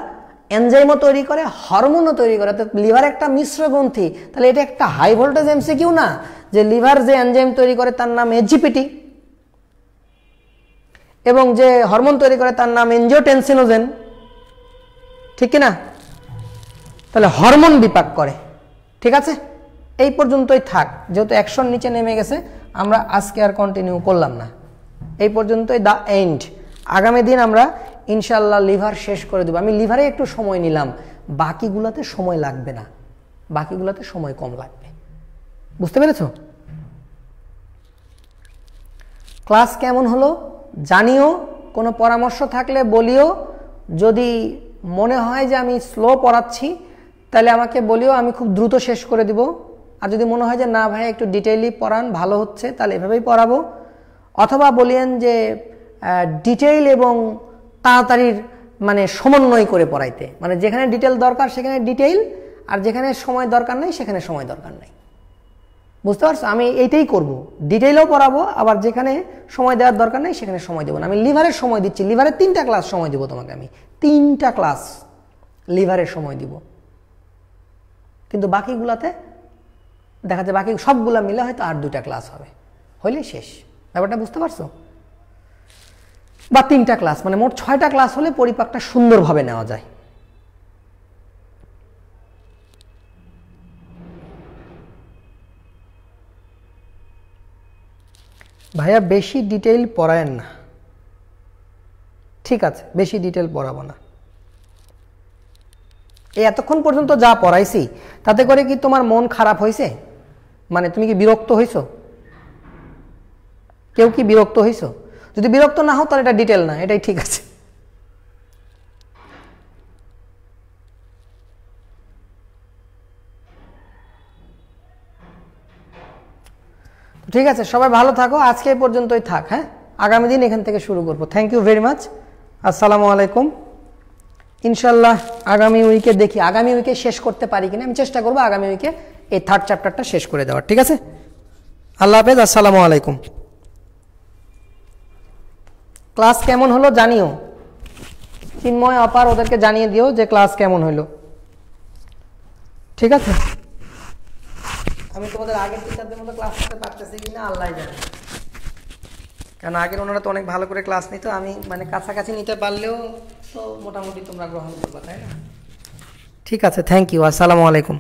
এনজাইমও তৈরি করে, হরমোনও তৈরি করে। তো লিভার একটা মিশ্র গ্রন্থি। তাহলে এটা একটা হাই ভোল্টেজ এমসিকিউ না যে লিভার যে এনজাইম তৈরি করে তার নাম এইচজিপিটি এবং যে হরমোন তৈরি করে তার নাম অ্যানজিওটেনসিনোজেন, ঠিক কিনা? তাহলে হরমোন বিপাক করে। ঠিক আছে, এই পর্যন্তই থাক। যেহেতু 100 নিচে নেমে গেছে আমরা আজকে আর কন্টিনিউ করলাম না, এই পর্যন্তই দা এন্ড। আগামী দিন আমরা ইনশাল্লাহ লিভার শেষ করে দেব। আমি লিভারে একটু সময় নিলাম, বাকিগুলোতে সময় লাগবে না, বাকিগুলোতে সময় কম লাগবে। বুঝতে পেরেছ? ক্লাস কেমন হলো জানিও, কোনো পরামর্শ থাকলে বলিও। যদি মনে হয় যে আমি স্লো পড়াচ্ছি তাহলে আমাকে বলিও, আমি খুব দ্রুত শেষ করে দিব। আর যদি মনে হয় যে না ভাই একটু ডিটেইলি পড়ান, ভালো হচ্ছে, তাহলে এভাবেই পড়াবো। অথবা বলিয়েন যে ডিটেইল এবং তাড়াতাড়ির মানে সমন্বয় করে পড়াইতে, মানে যেখানে ডিটেইল দরকার সেখানে ডিটেইল, আর যেখানে সময় দরকার নাই সেখানে সময় দরকার নাই। বুঝতে পারছো? আমি এইটাই করব, ডিটেইলও পড়াবো, আবার যেখানে সময় দেওয়ার দরকার নেই সেখানে সময় দেবো না। আমি লিভারের সময় দিচ্ছি, লিভারের 3টা ক্লাস সময় দেবো তোমাকে, আমি 3টা ক্লাস লিভারের সময় দিব। কিন্তু বাকিগুলাতে দেখা যায় বাকি সবগুলা মিলে হয়তো আর 2টা ক্লাস হবে, হইলে শেষ। ব্যাপারটা বুঝতে পারছো? বা 3টা ক্লাস, মানে মোট 6টা ক্লাস হলে পরিপাকটা সুন্দরভাবে নেওয়া যায়। ভাইয়া বেশি ডিটেইল পড়ায়েন না। ঠিক আছে, বেশি ডিটেইল পড়াবো না। এই এতক্ষণ পর্যন্ত যা পড়াইছি তাতে করে কি তোমার মন খারাপ হয়েছে? মানে তুমি কি বিরক্ত হইছো? কেউ কি বিরক্ত হইছো? যদি বিরক্ত না হও তাহলে এটা ডিটেইল না, এটাই ঠিক আছে। ঠিক আছে, সবাই ভালো থাকো, আজকে এই পর্যন্তই থাক। হ্যাঁ, আগামী দিন এখান থেকে শুরু করবো। Thank you very much. আসসালামু আলাইকুম। ইনশাল্লাহ আগামী উইকে দেখি, আগামী উইকে শেষ করতে পারি কিনা। আমি চেষ্টা করবো আগামী উইকে এই 3rd চ্যাপ্টারটা শেষ করে দেওয়ার। ঠিক আছে, আল্লাহ হাফেজ, আসসালামু আলাইকুম। ক্লাস কেমন হলো জানিও, চিন্ময় অপার ওদেরকে জানিয়ে দিও যে ক্লাস কেমন হলো। ঠিক আছে, আমি তোমাদের আগের টিচারদের মতো ক্লাস করতে পারতেছি কিনা আল্লাহ জানে, কারণ আগের ওনারা তো অনেক ভালো করে ক্লাস নিত। আমি মানে কাছাকাছি নিতে পারলেও তো মোটামুটি তোমরা গ্রহণ করবা, তাই না? ঠিক আছে, থ্যাংক ইউ, আসসালামু আলাইকুম।